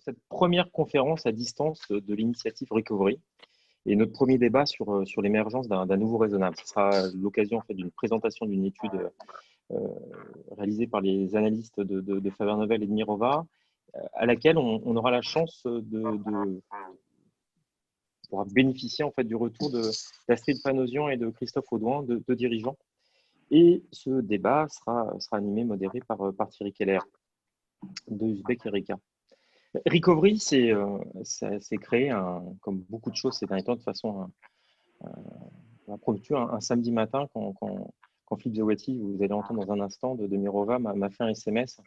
cette première conférence à distance de l'initiative Recovery et notre premier débat sur l'émergence d'un nouveau raisonnable. Ce sera l'occasion en fait, d'une présentation d'une étude réalisée par les analystes de Faber Novel et de Mirova, à laquelle on aura la chance de pourra bénéficier en fait, du retour d'Astrid Panosian et de Christophe Audouin, deux dirigeants. Et ce débat sera animé, modéré par Thierry Keller de Uzbek Erika. Recovery, c'est créé, comme beaucoup de choses ces derniers temps, de façon impromptue, un samedi matin, quand Philippe Zawati, vous allez entendre dans un instant, de Mirova, m'a fait un SMS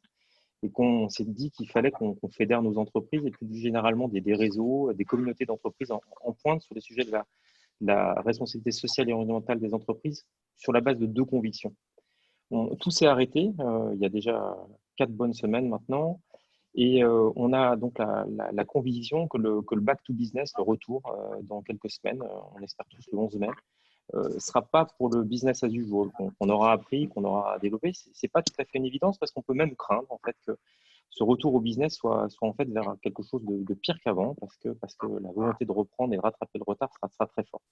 et qu'on s'est dit qu'il fallait qu'on fédère nos entreprises et plus généralement des réseaux, des communautés d'entreprises en pointe sur les sujets de la responsabilité sociale et environnementale des entreprises sur la base de 2 convictions. Tout s'est arrêté il y a déjà 4 bonnes semaines maintenant. Et on a donc la conviction que le back to business, le retour dans quelques semaines, on espère tous le 11 mai, ne sera pas pour le business as usual, qu'on aura appris, qu'on aura développé. Ce n'est pas tout à fait une évidence parce qu'on peut même craindre en fait, que ce retour au business soit en fait vers quelque chose de pire qu'avant parce que la volonté de reprendre et de rattraper le retard sera très forte.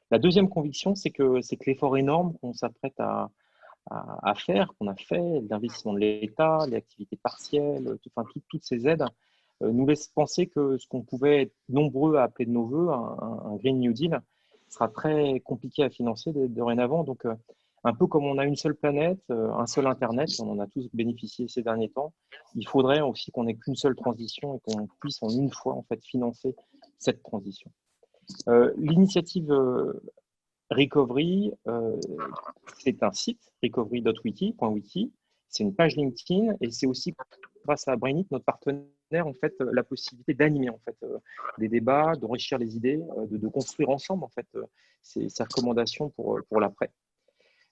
La deuxième conviction, c'est que l'effort énorme qu'on s'apprête à faire, qu'on a fait, l'investissement de l'État, les activités partielles, toutes ces aides, nous laissent penser que ce qu'on pouvait être nombreux à appeler de nos voeux, un Green New Deal, sera très compliqué à financer dorénavant. Donc, un peu comme on a une seule planète, un seul Internet, on en a tous bénéficié ces derniers temps, il faudrait aussi qu'on n'ait qu'une seule transition et qu'on puisse en une fois en fait, financer cette transition. L'initiative Recovery, c'est un site, recovery.wiki, c'est une page LinkedIn et c'est aussi grâce à Brainit, notre partenaire, en fait, la possibilité d'animer en fait, des débats, d'enrichir les idées, de construire ensemble en fait, ces recommandations pour l'après.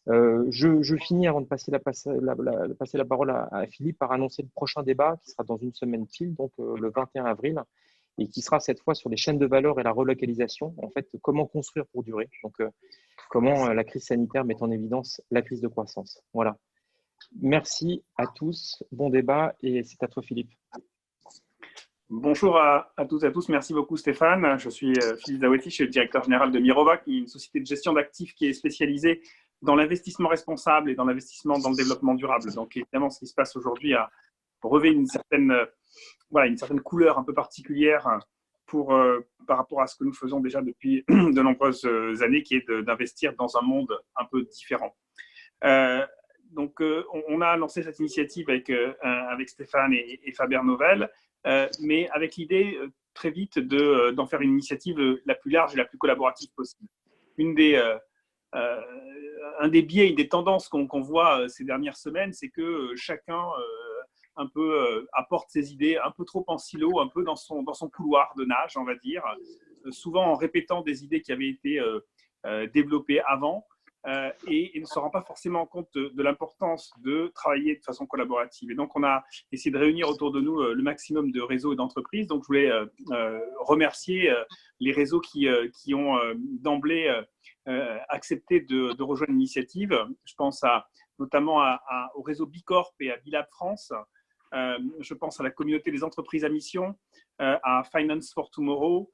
Je finis avant de passer la parole à Philippe par annoncer le prochain débat qui sera dans une semaine pile, donc le 21 avril, et qui sera cette fois sur les chaînes de valeur et la relocalisation. En fait, comment construire pour durer. Donc, comment la crise sanitaire met en évidence la crise de croissance. Voilà. Merci à tous. Bon débat et c'est à toi, Philippe. Bonjour à toutes et à tous. Merci beaucoup, Stéphane. Je suis Philippe Zawati, je suis le directeur général de Mirova, qui est une société de gestion d'actifs qui est spécialisée dans l'investissement responsable et dans l'investissement dans le développement durable. Donc, évidemment, ce qui se passe aujourd'hui a revêt une certaine couleur un peu particulière par rapport à ce que nous faisons déjà depuis de nombreuses années, qui est d'investir dans un monde un peu différent. Donc, on a lancé cette initiative avec Stéphane et Faber Novel, mais avec l'idée très vite d'en faire une initiative la plus large et la plus collaborative possible. Un des biais et des tendances qu'on voit ces dernières semaines, c'est que chacun un peu apporte ses idées un peu trop en silo, un peu dans son couloir de nage, on va dire, souvent en répétant des idées qui avaient été développées avant et ne se rend pas forcément compte de l'importance de travailler de façon collaborative. Et donc, on a essayé de réunir autour de nous le maximum de réseaux et d'entreprises. Donc, je voulais remercier les réseaux qui ont d'emblée accepté de rejoindre l'initiative. Je pense notamment au réseau Bicorp et à Bilab France. Je pense à la communauté des entreprises à mission, à Finance for Tomorrow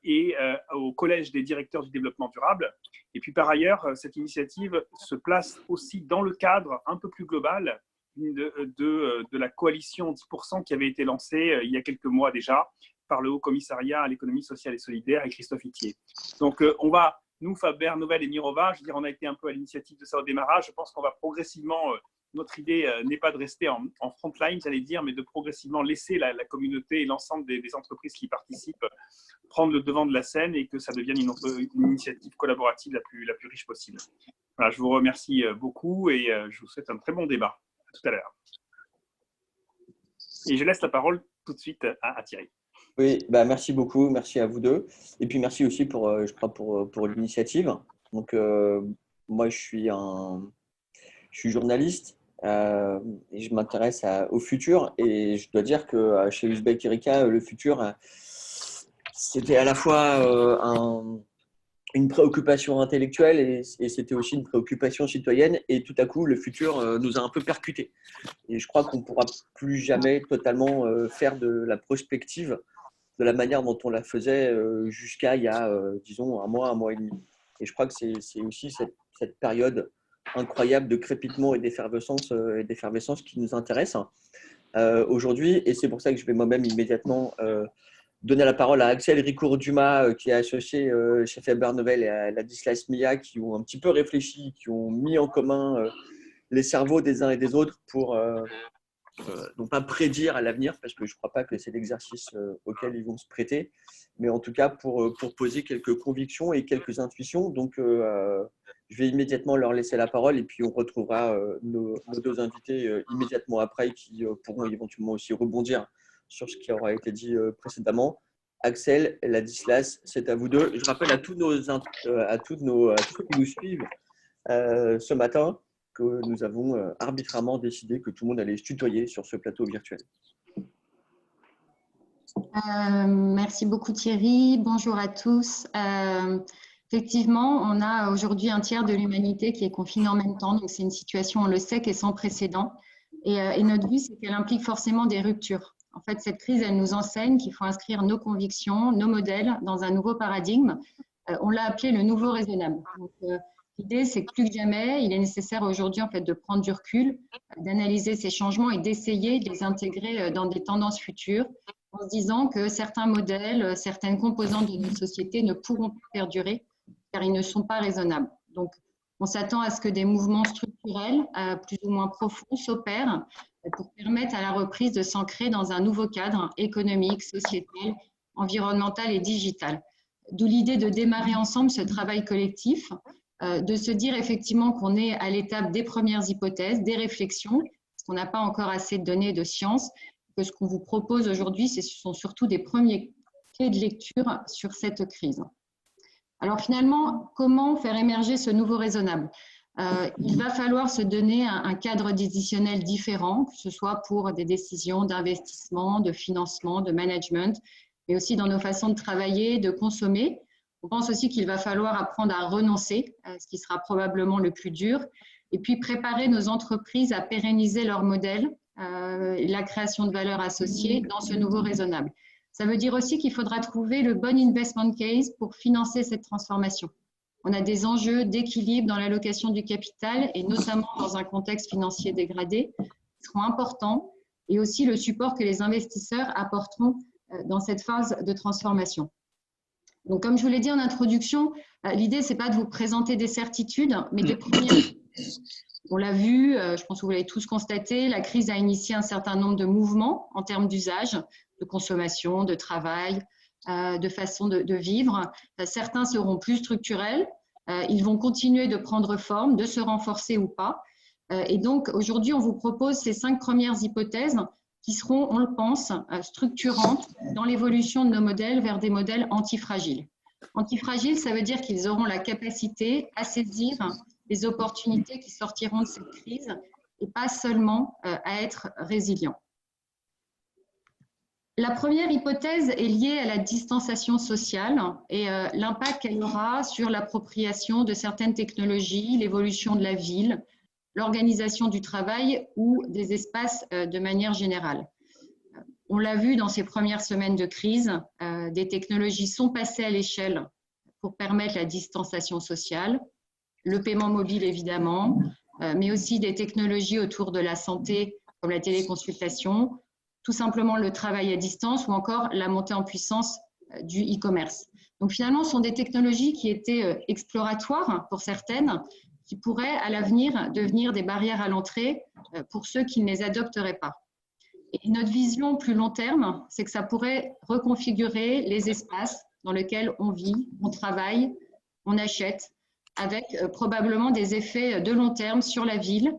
et au Collège des directeurs du développement durable. Et puis par ailleurs, cette initiative se place aussi dans le cadre un peu plus global de la coalition 10% qui avait été lancée il y a quelques mois déjà par le Haut Commissariat à l'économie sociale et solidaire et Christophe Itier. Donc nous, Faber Novel et Mirova, je veux dire, on a été un peu à l'initiative de ça au démarrage. Je pense qu'on va progressivement, notre idée n'est pas de rester en front line, j'allais dire, mais de progressivement laisser la communauté et l'ensemble des entreprises qui participent prendre le devant de la scène et que ça devienne une initiative collaborative la plus riche possible. Voilà, je vous remercie beaucoup et je vous souhaite un très bon débat. À tout à l'heure. Et je laisse la parole tout de suite à Thierry. Oui, merci beaucoup, merci à vous deux. Et puis merci aussi pour l'initiative. Donc, moi, je suis journaliste et je m'intéresse au futur. Et je dois dire que chez Uzbek Erika, le futur, c'était à la fois une préoccupation intellectuelle et c'était aussi une préoccupation citoyenne. Et tout à coup, le futur nous a un peu percutés. Et je crois qu'on ne pourra plus jamais totalement faire de la prospective de la manière dont on la faisait jusqu'à il y a, disons, un mois et demi. Et je crois que c'est aussi cette période incroyable de crépitement et d'effervescence qui nous intéresse aujourd'hui. Et c'est pour ça que je vais moi-même immédiatement donner la parole à Axel Ricoeur-Dumas, qui est associé chez Faber Novel et à Ladislas Millat, qui ont un petit peu réfléchi, qui ont mis en commun les cerveaux des uns et des autres pour non pas prédire à l'avenir, parce que je ne crois pas que c'est l'exercice auquel ils vont se prêter, mais en tout cas pour poser quelques convictions et quelques intuitions. Donc, je vais immédiatement leur laisser la parole et puis on retrouvera nos deux invités immédiatement après qui pourront éventuellement aussi rebondir sur ce qui aura été dit précédemment. Axel, Ladislas, c'est à vous deux. Je rappelle à tous ceux qui nous suivent ce matin que nous avons arbitrairement décidé que tout le monde allait se tutoyer sur ce plateau virtuel. Merci beaucoup Thierry, bonjour à tous. Effectivement, on a aujourd'hui un tiers de l'humanité qui est confinée en même temps, donc c'est une situation, on le sait, qui est sans précédent. Et notre vue, c'est qu'elle implique forcément des ruptures. En fait, cette crise, elle nous enseigne qu'il faut inscrire nos convictions, nos modèles dans un nouveau paradigme. On l'a appelé le nouveau raisonnable. Donc, l'idée, c'est que plus que jamais, il est nécessaire aujourd'hui en fait, de prendre du recul, d'analyser ces changements et d'essayer de les intégrer dans des tendances futures, en se disant que certains modèles, certaines composantes de notre société ne pourront pas perdurer car ils ne sont pas raisonnables. Donc, on s'attend à ce que des mouvements structurels plus ou moins profonds s'opèrent pour permettre à la reprise de s'ancrer dans un nouveau cadre économique, sociétal, environnemental et digital. D'où l'idée de démarrer ensemble ce travail collectif, de se dire effectivement qu'on est à l'étape des premières hypothèses, des réflexions, parce qu'on n'a pas encore assez de données de science, que ce qu'on vous propose aujourd'hui, ce sont surtout des premiers clés de lecture sur cette crise. Alors finalement, comment faire émerger ce nouveau raisonnable ? Il va falloir se donner un cadre décisionnel différent, que ce soit pour des décisions d'investissement, de financement, de management, mais aussi dans nos façons de travailler, de consommer. On pense aussi qu'il va falloir apprendre à renoncer, ce qui sera probablement le plus dur, et puis préparer nos entreprises à pérenniser leur modèle, la création de valeur associée dans ce nouveau raisonnable. Ça veut dire aussi qu'il faudra trouver le bon investment case pour financer cette transformation. On a des enjeux d'équilibre dans l'allocation du capital et notamment dans un contexte financier dégradé qui seront importants et aussi le support que les investisseurs apporteront dans cette phase de transformation. Donc, comme je vous l'ai dit en introduction, l'idée, ce n'est pas de vous présenter des certitudes, mais des premières. On l'a vu, je pense que vous l'avez tous constaté, la crise a initié un certain nombre de mouvements en termes d'usage, de consommation, de travail, de façon de vivre. Certains seront plus structurels, ils vont continuer de prendre forme, de se renforcer ou pas. Et donc, aujourd'hui, on vous propose ces 5 premières hypothèses qui seront, on le pense, structurantes dans l'évolution de nos modèles vers des modèles antifragiles. Antifragiles, ça veut dire qu'ils auront la capacité à saisir les opportunités qui sortiront de cette crise et pas seulement à être résilients. La première hypothèse est liée à la distanciation sociale et l'impact qu'elle aura sur l'appropriation de certaines technologies, l'évolution de la ville, l'organisation du travail ou des espaces de manière générale. On l'a vu dans ces premières semaines de crise, des technologies sont passées à l'échelle pour permettre la distanciation sociale, le paiement mobile évidemment, mais aussi des technologies autour de la santé comme la téléconsultation, tout simplement le travail à distance ou encore la montée en puissance du e-commerce. Donc finalement, ce sont des technologies qui étaient exploratoires pour certaines, qui pourraient à l'avenir devenir des barrières à l'entrée pour ceux qui ne les adopteraient pas. Et notre vision plus long terme, c'est que ça pourrait reconfigurer les espaces dans lesquels on vit, on travaille, on achète, avec probablement des effets de long terme sur la ville,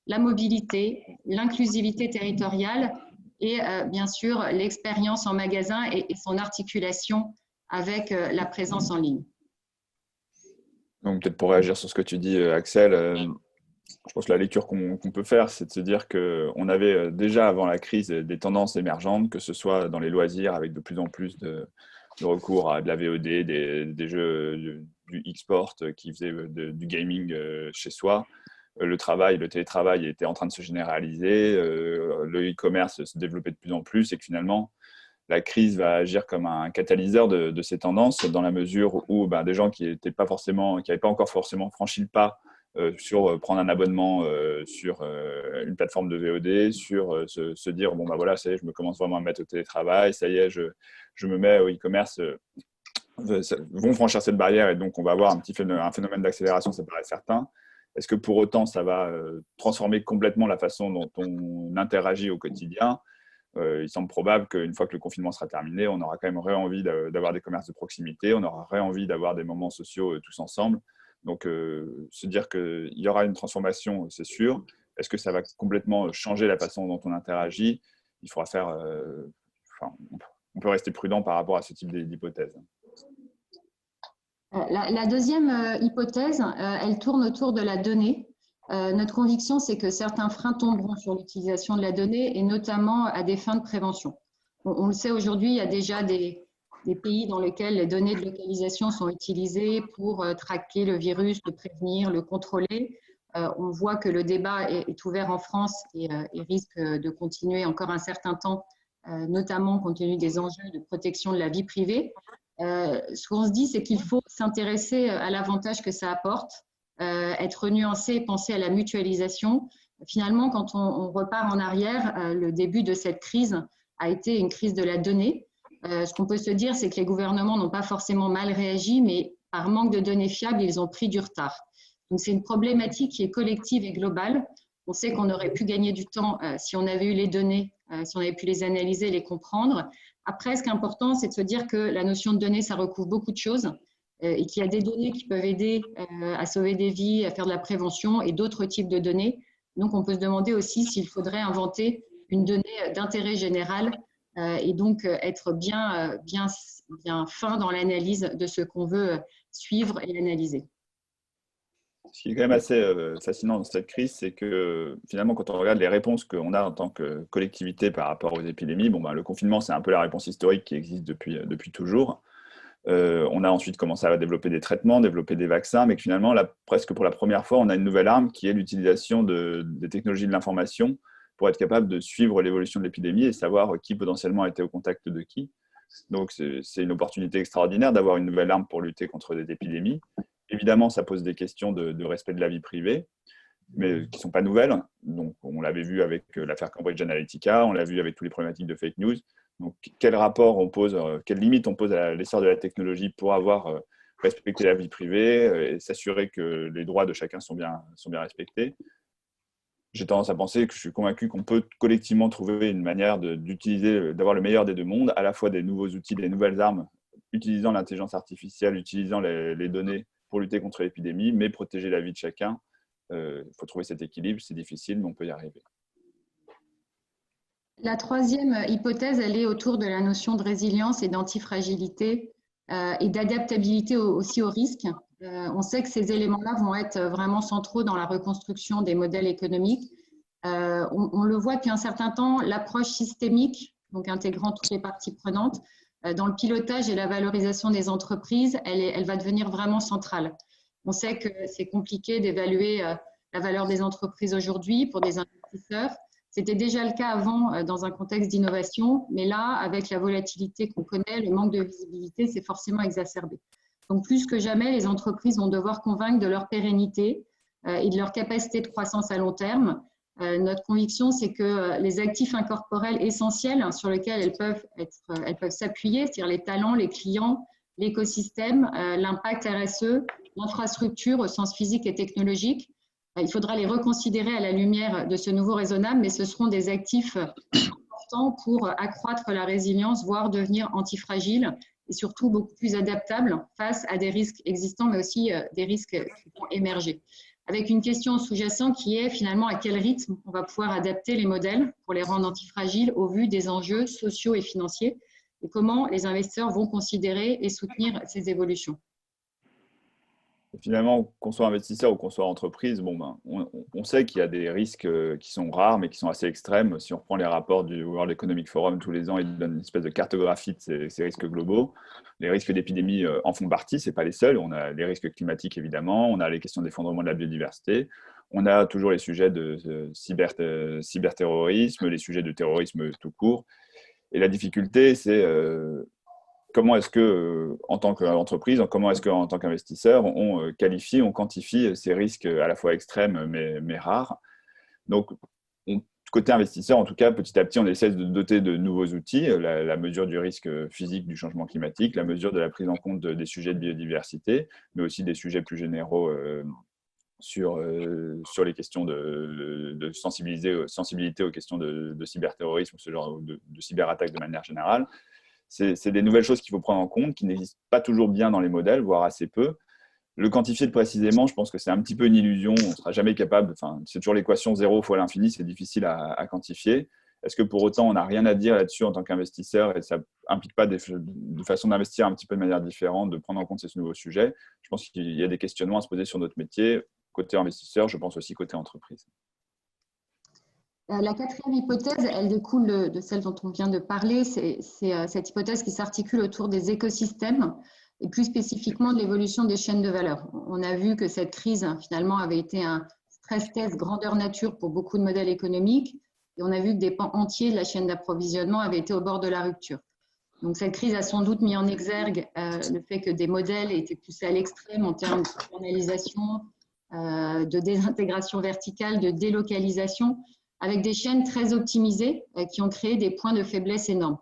la mobilité, l'inclusivité territoriale et bien sûr l'expérience en magasin et son articulation avec la présence en ligne. Donc peut-être pour réagir sur ce que tu dis, Axel, je pense que la lecture qu'on peut faire, c'est de se dire qu'on avait déjà avant la crise des tendances émergentes, que ce soit dans les loisirs avec de plus en plus le recours à de la VOD, des jeux du e-sport qui faisaient du gaming chez soi. Le télétravail était en train de se généraliser, le e-commerce se développait de plus en plus et que finalement, la crise va agir comme un catalyseur de ces tendances dans la mesure où des gens qui n'avaient pas encore forcément franchi le pas sur prendre un abonnement sur une plateforme de VOD, sur se dire bon voilà, ça y est, je me commence vraiment à me mettre au télétravail, ça y est, je me mets au e-commerce, vont franchir cette barrière et donc on va avoir un phénomène d'accélération, ça paraît certain. Est-ce que pour autant ça va transformer complètement la façon dont on interagit au quotidien? Il semble probable qu'une fois que le confinement sera terminé, on aura quand même envie d'avoir des commerces de proximité, on aura envie d'avoir des moments sociaux tous ensemble. Donc, se dire qu'il y aura une transformation, c'est sûr. Est-ce que ça va complètement changer la façon dont on interagit? Il faudra faire… on peut rester prudent par rapport à ce type d'hypothèse. La deuxième hypothèse, elle tourne autour de la donnée. Notre conviction, c'est que certains freins tomberont sur l'utilisation de la donnée et notamment à des fins de prévention. On le sait aujourd'hui, il y a déjà des pays dans lesquels les données de localisation sont utilisées pour traquer le virus, le prévenir, le contrôler. On voit que le débat est ouvert en France et risque de continuer encore un certain temps, notamment compte tenu des enjeux de protection de la vie privée. Ce qu'on se dit, c'est qu'il faut s'intéresser à l'avantage que ça apporte, être nuancé et penser à la mutualisation. Finalement, quand on repart en arrière, le début de cette crise a été une crise de la donnée. Ce qu'on peut se dire, c'est que les gouvernements n'ont pas forcément mal réagi, mais par manque de données fiables, ils ont pris du retard. Donc, c'est une problématique qui est collective et globale. On sait qu'on aurait pu gagner du temps si on avait eu les données, si on avait pu les analyser, les comprendre. Après, ce qui est important, c'est de se dire que la notion de données, ça recouvre beaucoup de choses et qu'il y a des données qui peuvent aider à sauver des vies, à faire de la prévention et d'autres types de données. Donc, on peut se demander aussi s'il faudrait inventer une donnée d'intérêt général et donc être bien fin dans l'analyse de ce qu'on veut suivre et analyser. Ce qui est quand même assez fascinant dans cette crise, c'est que finalement, quand on regarde les réponses qu'on a en tant que collectivité par rapport aux épidémies, le confinement, c'est un peu la réponse historique qui existe depuis toujours. On a ensuite commencé à développer des traitements, développer des vaccins, mais que finalement, presque pour la première fois, on a une nouvelle arme qui est l'utilisation des technologies de l'information pour être capable de suivre l'évolution de l'épidémie et savoir qui potentiellement a été au contact de qui. Donc, c'est une opportunité extraordinaire d'avoir une nouvelle arme pour lutter contre des épidémies. Évidemment, ça pose des questions de respect de la vie privée, mais qui ne sont pas nouvelles. Donc, on l'avait vu avec l'affaire Cambridge Analytica, on l'a vu avec toutes les problématiques de fake news. Donc, quel rapport on pose, quelle limite on pose à l'essor de la technologie pour avoir respecté la vie privée et s'assurer que les droits de chacun sont bien respectés. J'ai tendance à penser que je suis convaincu qu'on peut collectivement trouver une manière d'avoir le meilleur des deux mondes, à la fois des nouveaux outils, des nouvelles armes, utilisant l'intelligence artificielle, utilisant les données pour lutter contre l'épidémie, mais protéger la vie de chacun. Il faut trouver cet équilibre, c'est difficile, mais on peut y arriver. La troisième hypothèse, elle est autour de la notion de résilience et d'antifragilité et d'adaptabilité aussi au risque. On sait que ces éléments-là vont être vraiment centraux dans la reconstruction des modèles économiques. On le voit depuis un certain temps, l'approche systémique, donc intégrant toutes les parties prenantes, dans le pilotage et la valorisation des entreprises, elle va devenir vraiment centrale. On sait que c'est compliqué d'évaluer la valeur des entreprises aujourd'hui pour des investisseurs. C'était déjà le cas avant dans un contexte d'innovation, mais là, avec la volatilité qu'on connaît, le manque de visibilité, c'est forcément exacerbé. Donc, plus que jamais, les entreprises vont devoir convaincre de leur pérennité et de leur capacité de croissance à long terme. Notre conviction, c'est que les actifs incorporels essentiels sur lesquels elles peuvent s'appuyer, c'est-à-dire les talents, les clients, l'écosystème, l'impact RSE, l'infrastructure au sens physique et technologique, il faudra les reconsidérer à la lumière de ce nouveau raisonnable, mais ce seront des actifs importants pour accroître la résilience, voire devenir antifragiles et surtout beaucoup plus adaptables face à des risques existants, mais aussi des risques qui vont émerger. Avec une question sous-jacente qui est finalement à quel rythme on va pouvoir adapter les modèles pour les rendre antifragiles au vu des enjeux sociaux et financiers et comment les investisseurs vont considérer et soutenir ces évolutions. Finalement, qu'on soit investisseur ou qu'on soit entreprise, bon, ben, on sait qu'il y a des risques qui sont rares, mais qui sont assez extrêmes. Si on reprend les rapports du World Economic Forum tous les ans, ils donnent une espèce de cartographie de ces risques globaux. Les risques d'épidémie en font partie, ce n'est pas les seuls. On a les risques climatiques, évidemment. On a les questions d'effondrement de la biodiversité. On a toujours les sujets de cyberterrorisme, les sujets de terrorisme tout court. Et la difficulté, c'est comment est-ce que, en tant qu'entreprise, comment est-ce qu'en tant qu'investisseur, on qualifie, on quantifie ces risques à la fois extrêmes mais rares. Donc, côté investisseur, en tout cas, petit à petit, on essaie de doter de nouveaux outils, la mesure du risque physique du changement climatique, la mesure de la prise en compte des sujets de biodiversité, mais aussi des sujets plus généraux sur les questions de sensibilité aux questions de cyberterrorisme, ce genre de cyberattaque de manière générale. C'est des nouvelles choses qu'il faut prendre en compte, qui n'existent pas toujours bien dans les modèles, voire assez peu. Le quantifier précisément, je pense que c'est un petit peu une illusion. On ne sera jamais capable, c'est toujours l'équation 0 fois l'infini, c'est difficile à quantifier. Est-ce que pour autant, on n'a rien à dire là-dessus en tant qu'investisseur et ça n'implique pas des façons d'investir un petit peu de manière différente, de prendre en compte ces nouveaux sujets? Je pense qu'il y a des questionnements à se poser sur notre métier, côté investisseur, je pense aussi côté entreprise. La quatrième hypothèse, elle découle de celle dont on vient de parler. C'est cette hypothèse qui s'articule autour des écosystèmes et plus spécifiquement de l'évolution des chaînes de valeur. On a vu que cette crise, finalement, avait été un stress test grandeur nature pour beaucoup de modèles économiques et on a vu que des pans entiers de la chaîne d'approvisionnement avaient été au bord de la rupture. Donc, cette crise a sans doute mis en exergue le fait que des modèles étaient poussés à l'extrême en termes de externalisation, de désintégration verticale, de délocalisation, avec des chaînes très optimisées qui ont créé des points de faiblesse énormes.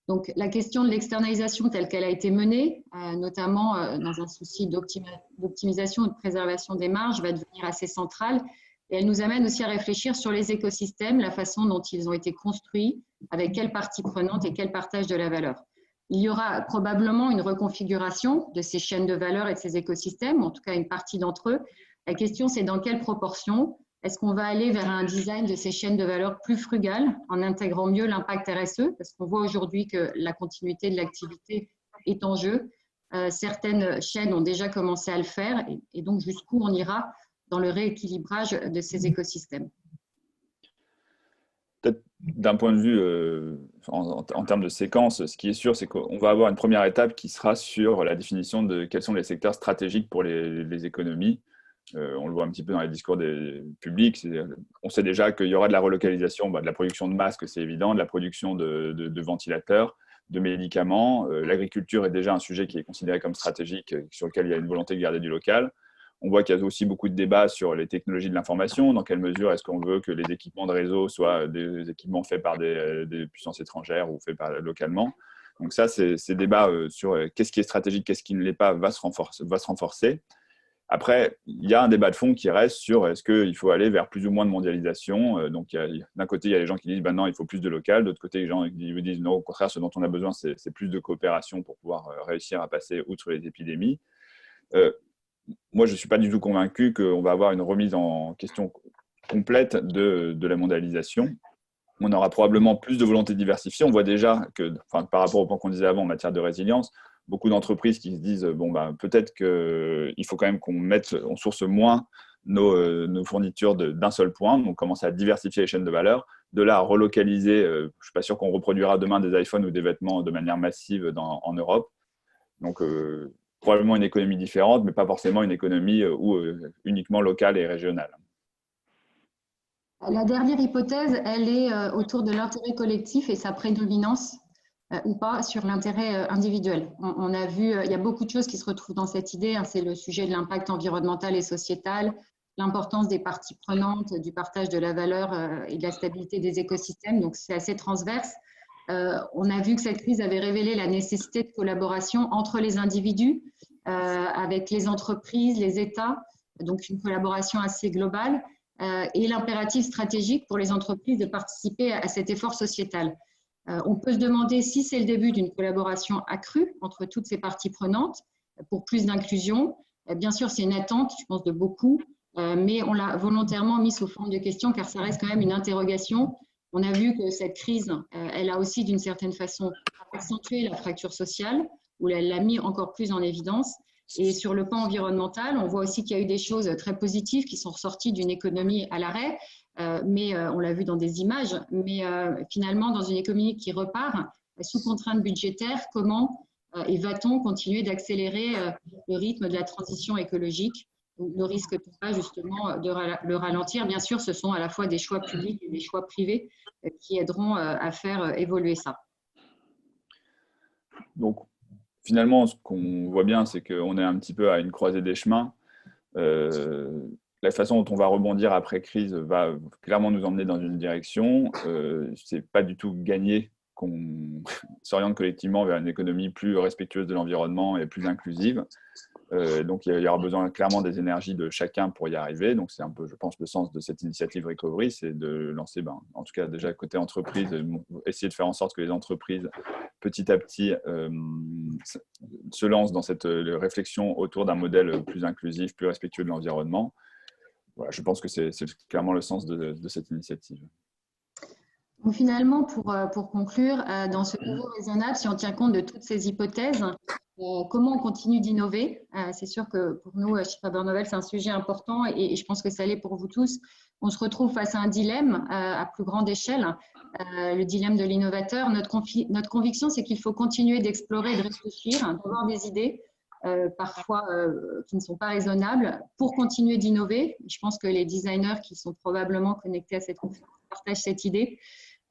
Donc, la question de l'externalisation telle qu'elle a été menée, notamment dans un souci d'optimisation et de préservation des marges, va devenir assez centrale. Et elle nous amène aussi à réfléchir sur les écosystèmes, la façon dont ils ont été construits, avec quelles parties prenantes et quel partage de la valeur. Il y aura probablement une reconfiguration de ces chaînes de valeur et de ces écosystèmes, en tout cas une partie d'entre eux. La question, c'est dans quelle proportion? Est-ce qu'on va aller vers un design de ces chaînes de valeur plus frugales en intégrant mieux l'impact RSE? Parce qu'on voit aujourd'hui que la continuité de l'activité est en jeu. Certaines chaînes ont déjà commencé à le faire et donc jusqu'où on ira dans le rééquilibrage de ces écosystèmes? Peut-être d'un point de vue en termes de séquence, ce qui est sûr, c'est qu'on va avoir une première étape qui sera sur la définition de quels sont les secteurs stratégiques pour les économies. On le voit un petit peu dans les discours des publics. On sait déjà qu'il y aura de la relocalisation, de la production de masques, c'est évident, de la production de ventilateurs, de médicaments. L'agriculture est déjà un sujet qui est considéré comme stratégique, sur lequel il y a une volonté de garder du local. On voit qu'il y a aussi beaucoup de débats sur les technologies de l'information. Dans quelle mesure est-ce qu'on veut que les équipements de réseau soient des équipements faits par des puissances étrangères ou faits localement? Donc ça, ces débats sur qu'est-ce qui est stratégique, qu'est-ce qui ne l'est pas, va se renforcer. Après, il y a un débat de fond qui reste sur est-ce qu'il faut aller vers plus ou moins de mondialisation. Donc, d'un côté, il y a les gens qui disent non, il faut plus de local. D'autre côté, les gens qui disent non, au contraire, ce dont on a besoin, c'est plus de coopération pour pouvoir réussir à passer outre les épidémies. Moi, je ne suis pas du tout convaincu qu'on va avoir une remise en question complète de la mondialisation. On aura probablement plus de volonté diversifiée. On voit déjà que, par rapport au point qu'on disait avant en matière de résilience, beaucoup d'entreprises qui se disent peut-être qu'il faut quand même on source moins nos fournitures d'un seul point, donc commencer à diversifier les chaînes de valeur, de là à relocaliser. Je ne suis pas sûr qu'on reproduira demain des iPhones ou des vêtements de manière massive en Europe. Donc, probablement une économie différente, mais pas forcément une économie uniquement locale et régionale. La dernière hypothèse, elle est autour de l'intérêt collectif et sa prédominance ou pas sur l'intérêt individuel. On a vu, il y a beaucoup de choses qui se retrouvent dans cette idée. C'est le sujet de l'impact environnemental et sociétal, l'importance des parties prenantes, du partage de la valeur et de la stabilité des écosystèmes. Donc, c'est assez transverse. On a vu que cette crise avait révélé la nécessité de collaboration entre les individus, avec les entreprises, les États, donc une collaboration assez globale, et l'impératif stratégique pour les entreprises de participer à cet effort sociétal. On peut se demander si c'est le début d'une collaboration accrue entre toutes ces parties prenantes pour plus d'inclusion. Bien sûr, c'est une attente, je pense, de beaucoup, mais on l'a volontairement mis sous forme de question car ça reste quand même une interrogation. On a vu que cette crise, elle a aussi d'une certaine façon accentué la fracture sociale, ou elle l'a mis encore plus en évidence. Et sur le plan environnemental, on voit aussi qu'il y a eu des choses très positives qui sont ressorties d'une économie à l'arrêt, mais on l'a vu dans des images. Mais finalement, dans une économie qui repart, sous contrainte budgétaire, comment et va-t-on continuer d'accélérer le rythme de la transition écologique? Ne risque-t-on pas justement de le ralentir? Bien sûr, ce sont à la fois des choix publics et des choix privés qui aideront à faire évoluer ça. Donc, finalement, ce qu'on voit bien, c'est qu'on est un petit peu à une croisée des chemins. La façon dont on va rebondir après crise va clairement nous emmener dans une direction. C'est pas du tout gagné qu'on s'oriente collectivement vers une économie plus respectueuse de l'environnement et plus inclusive. Donc, il y aura besoin clairement des énergies de chacun pour y arriver. Donc, c'est un peu, je pense, le sens de cette initiative Recovery, c'est de lancer, en tout cas déjà côté entreprise, essayer de faire en sorte que les entreprises, petit à petit, se lancent dans cette réflexion autour d'un modèle plus inclusif, plus respectueux de l'environnement. Voilà, je pense que c'est clairement le sens de cette initiative. Donc finalement, pour conclure, dans ce nouveau raisonnable, si on tient compte de toutes ces hypothèses, comment on continue d'innover? C'est sûr que pour nous, chez Faber Novel, c'est un sujet important et je pense que ça l'est pour vous tous. On se retrouve face à un dilemme à plus grande échelle, le dilemme de l'innovateur. Notre conviction, c'est qu'il faut continuer d'explorer, de réfléchir, d'avoir des idées, parfois qui ne sont pas raisonnables, pour continuer d'innover. Je pense que les designers qui sont probablement connectés à cette conférence partagent cette idée.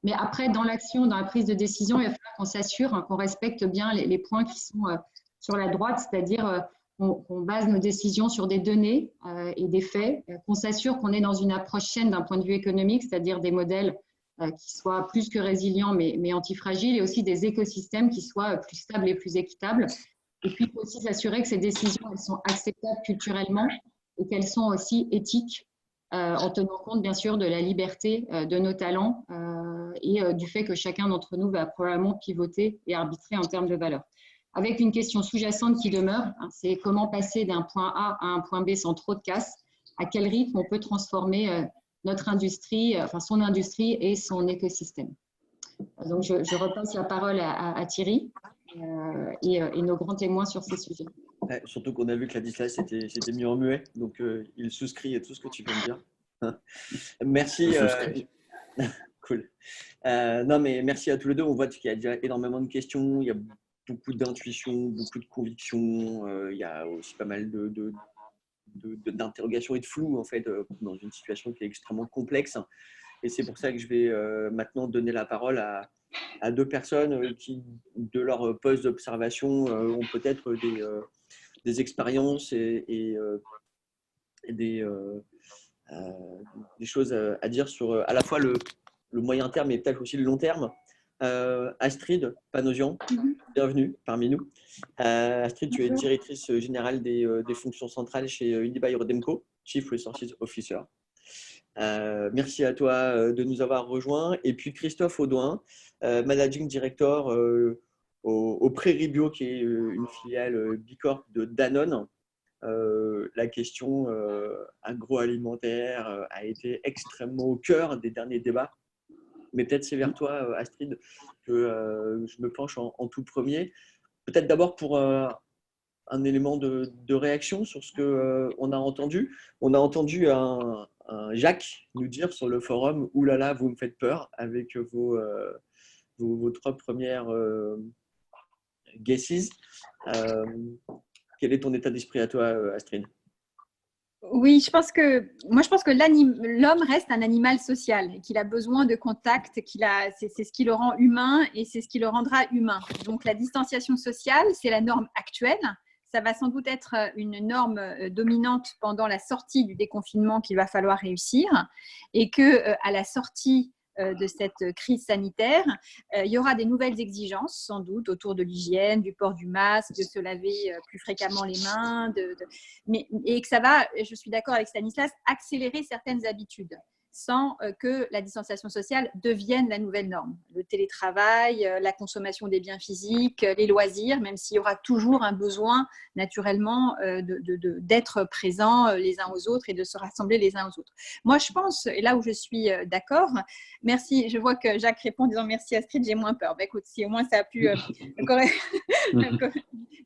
Mais après, dans l'action, dans la prise de décision, il va falloir qu'on s'assure qu'on respecte bien les points qui sont sur la droite, c'est-à-dire qu'on base nos décisions sur des données et des faits, qu'on s'assure qu'on est dans une approche saine d'un point de vue économique, c'est-à-dire des modèles qui soient plus que résilients mais antifragiles, et aussi des écosystèmes qui soient plus stables et plus équitables. Et puis, il faut aussi s'assurer que ces décisions elles sont acceptables culturellement et qu'elles sont aussi éthiques, en tenant compte bien sûr de la liberté de nos talents et du fait que chacun d'entre nous va probablement pivoter et arbitrer en termes de valeur. Avec une question sous-jacente qui demeure, c'est comment passer d'un point A à un point B sans trop de casse, à quel rythme on peut transformer notre industrie, enfin son industrie et son écosystème. Donc je repasse la parole à Thierry et nos grands témoins sur ces sujets. Ouais, surtout qu'on a vu que Ladislas s'était mis en muet, donc il souscrit à tout ce que tu viens de dire. Merci. Cool. Non, mais merci à tous les deux. On voit qu'il y a déjà énormément de questions, il y a beaucoup d'intuitions, beaucoup de convictions, il y a aussi pas mal d'interrogations et de flou en fait dans une situation qui est extrêmement complexe. Et c'est pour ça que je vais maintenant donner la parole à deux personnes qui, de leur poste d'observation, ont peut-être des expériences et des choses à dire sur à la fois le moyen terme et peut-être aussi le long terme. Astrid Panosian, bienvenue parmi nous. Astrid, tu es directrice générale des fonctions centrales chez Unibail-Rodamco, Chief Resources Officer. Merci à toi de nous avoir rejoints. Et puis Christophe Audouin, Managing Director au Prairie Bio, qui est une filiale Bicorp de Danone. La question agroalimentaire a été extrêmement au cœur des derniers débats. Mais peut-être c'est vers toi, Astrid, que je me penche en tout premier. Peut-être d'abord pour un élément de réaction sur ce qu'on a entendu. On a entendu un Jacques nous dire sur le forum « Ouh là là, vous me faites peur » avec vos trois premières guesses. Quel est ton état d'esprit à toi, Astrid ? Oui, je pense que l'homme reste un animal social, qu'il a besoin de contact, c'est ce qui le rend humain et c'est ce qui le rendra humain. Donc la distanciation sociale, c'est la norme actuelle. Ça va sans doute être une norme dominante pendant la sortie du déconfinement qu'il va falloir réussir, et que à la sortie de cette crise sanitaire, il y aura des nouvelles exigences sans doute autour de l'hygiène, du port du masque, de se laver plus fréquemment les mains, et que ça va, je suis d'accord avec Stanislas, accélérer certaines habitudes. sans que la distanciation sociale devienne la nouvelle norme. Le télétravail, la consommation des biens physiques, les loisirs, même s'il y aura toujours un besoin naturellement d'être présents les uns aux autres et de se rassembler les uns aux autres. Moi, je pense, et là où je suis d'accord, merci, je vois que Jacques répond en disant merci Astrid, j'ai moins peur. Écoute, si au moins ça a pu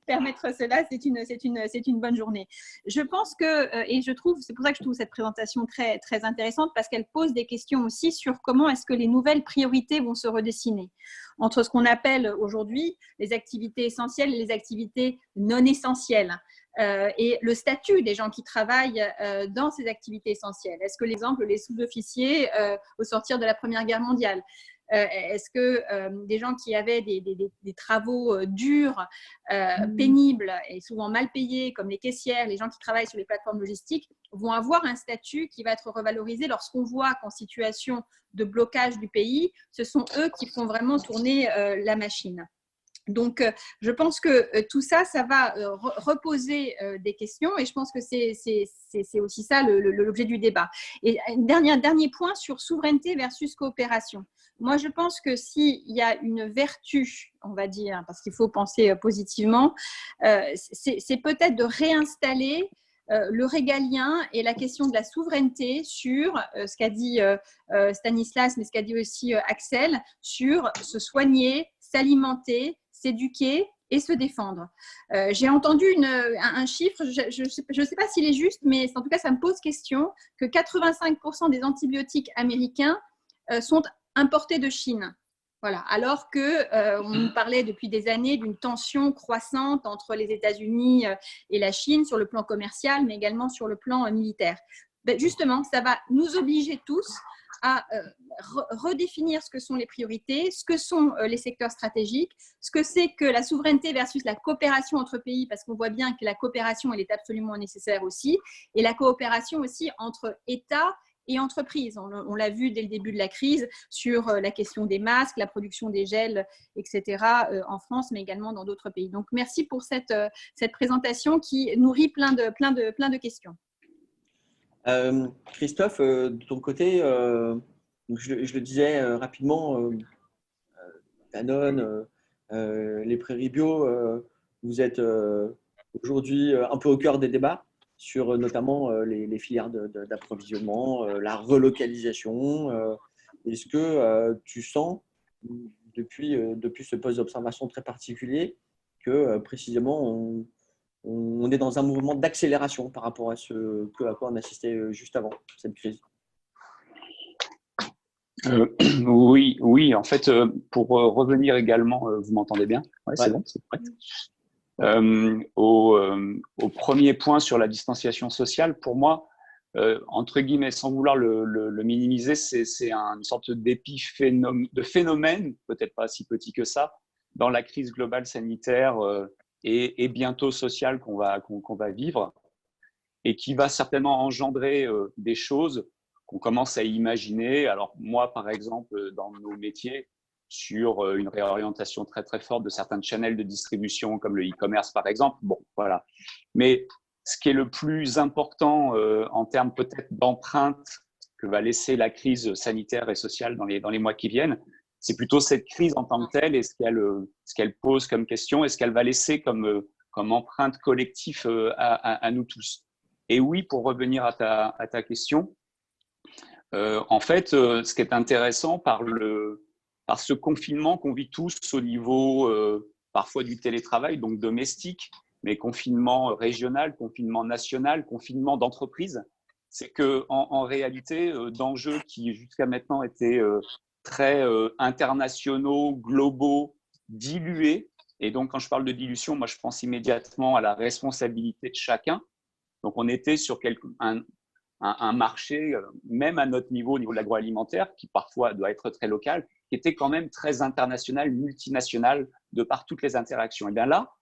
permettre cela, c'est une bonne journée. Je pense que, et je trouve, c'est pour ça que je trouve cette présentation très, très intéressante, parce qu'elle pose des questions aussi sur comment est-ce que les nouvelles priorités vont se redessiner entre ce qu'on appelle aujourd'hui les activités essentielles et les activités non essentielles. Et le statut des gens qui travaillent dans ces activités essentielles. Est-ce que l'exemple, les sous-officiers au sortir de la Première Guerre mondiale, est-ce que des gens qui avaient des travaux durs, pénibles et souvent mal payés, comme les caissières, les gens qui travaillent sur les plateformes logistiques, vont avoir un statut qui va être revalorisé lorsqu'on voit qu'en situation de blocage du pays, ce sont eux qui font vraiment tourner la machine. Donc, je pense que tout ça, ça va reposer des questions et je pense que c'est aussi ça l'objet du débat. Et dernier point sur souveraineté versus coopération. Moi, je pense que s'il y a une vertu, on va dire, parce qu'il faut penser positivement, c'est peut-être de réinstaller le régalien et la question de la souveraineté sur ce qu'a dit Stanislas, mais ce qu'a dit aussi Axel, sur se soigner, s'alimenter, s'éduquer et se défendre. J'ai entendu un chiffre, je ne sais pas s'il est juste, mais en tout cas, ça me pose question, que 85% des antibiotiques américains sont importés de Chine. Voilà. Alors qu'on nous parlait depuis des années d'une tension croissante entre les États-Unis et la Chine sur le plan commercial, mais également sur le plan militaire. Ben justement, ça va nous obliger tous à redéfinir ce que sont les priorités, ce que sont les secteurs stratégiques, ce que c'est que la souveraineté versus la coopération entre pays, parce qu'on voit bien que la coopération, elle est absolument nécessaire aussi, et la coopération aussi entre États et entreprises. On l'a vu dès le début de la crise sur la question des masques, la production des gels, etc. En France, mais également dans d'autres pays. Donc, merci pour cette présentation qui nourrit plein de questions. Christophe, de ton côté, je le disais rapidement, Danone, les prairies bio, vous êtes aujourd'hui un peu au cœur des débats sur notamment les filières d'approvisionnement, la relocalisation. Est-ce que tu sens, depuis ce poste d'observation très particulier, que précisément on est dans un mouvement d'accélération par rapport à ce à quoi on assistait juste avant cette crise? Oui, en fait, pour revenir également, vous m'entendez bien? Ouais, c'est bon, c'est prêt. Au premier point sur la distanciation sociale, pour moi, entre guillemets, sans vouloir le minimiser, c'est une sorte de phénomène, peut-être pas si petit que ça, dans la crise globale sanitaire et bientôt sociale qu'on va vivre, et qui va certainement engendrer des choses qu'on commence à imaginer. Alors moi, par exemple, dans nos métiers, sur une réorientation très très forte de certains channels de distribution comme le e-commerce par exemple. Bon, voilà. Mais ce qui est le plus important en termes peut-être d'empreinte que va laisser la crise sanitaire et sociale dans les mois qui viennent, c'est plutôt cette crise en tant que telle et ce qu'elle pose comme question et ce qu'elle va laisser comme empreinte collective à nous tous. Et oui, pour revenir à ta question, en fait, ce qui est intéressant par ce confinement qu'on vit tous au niveau parfois du télétravail, donc domestique, mais confinement régional, confinement national, confinement d'entreprise, c'est qu'en réalité, d'enjeux qui jusqu'à maintenant étaient très internationaux, globaux, dilués, et donc quand je parle de dilution, moi je pense immédiatement à la responsabilité de chacun. Donc on était sur un marché, même à notre niveau, au niveau de l'agroalimentaire, qui parfois doit être très local, qui était quand même très international, multinational, de par toutes les interactions. Et bien là,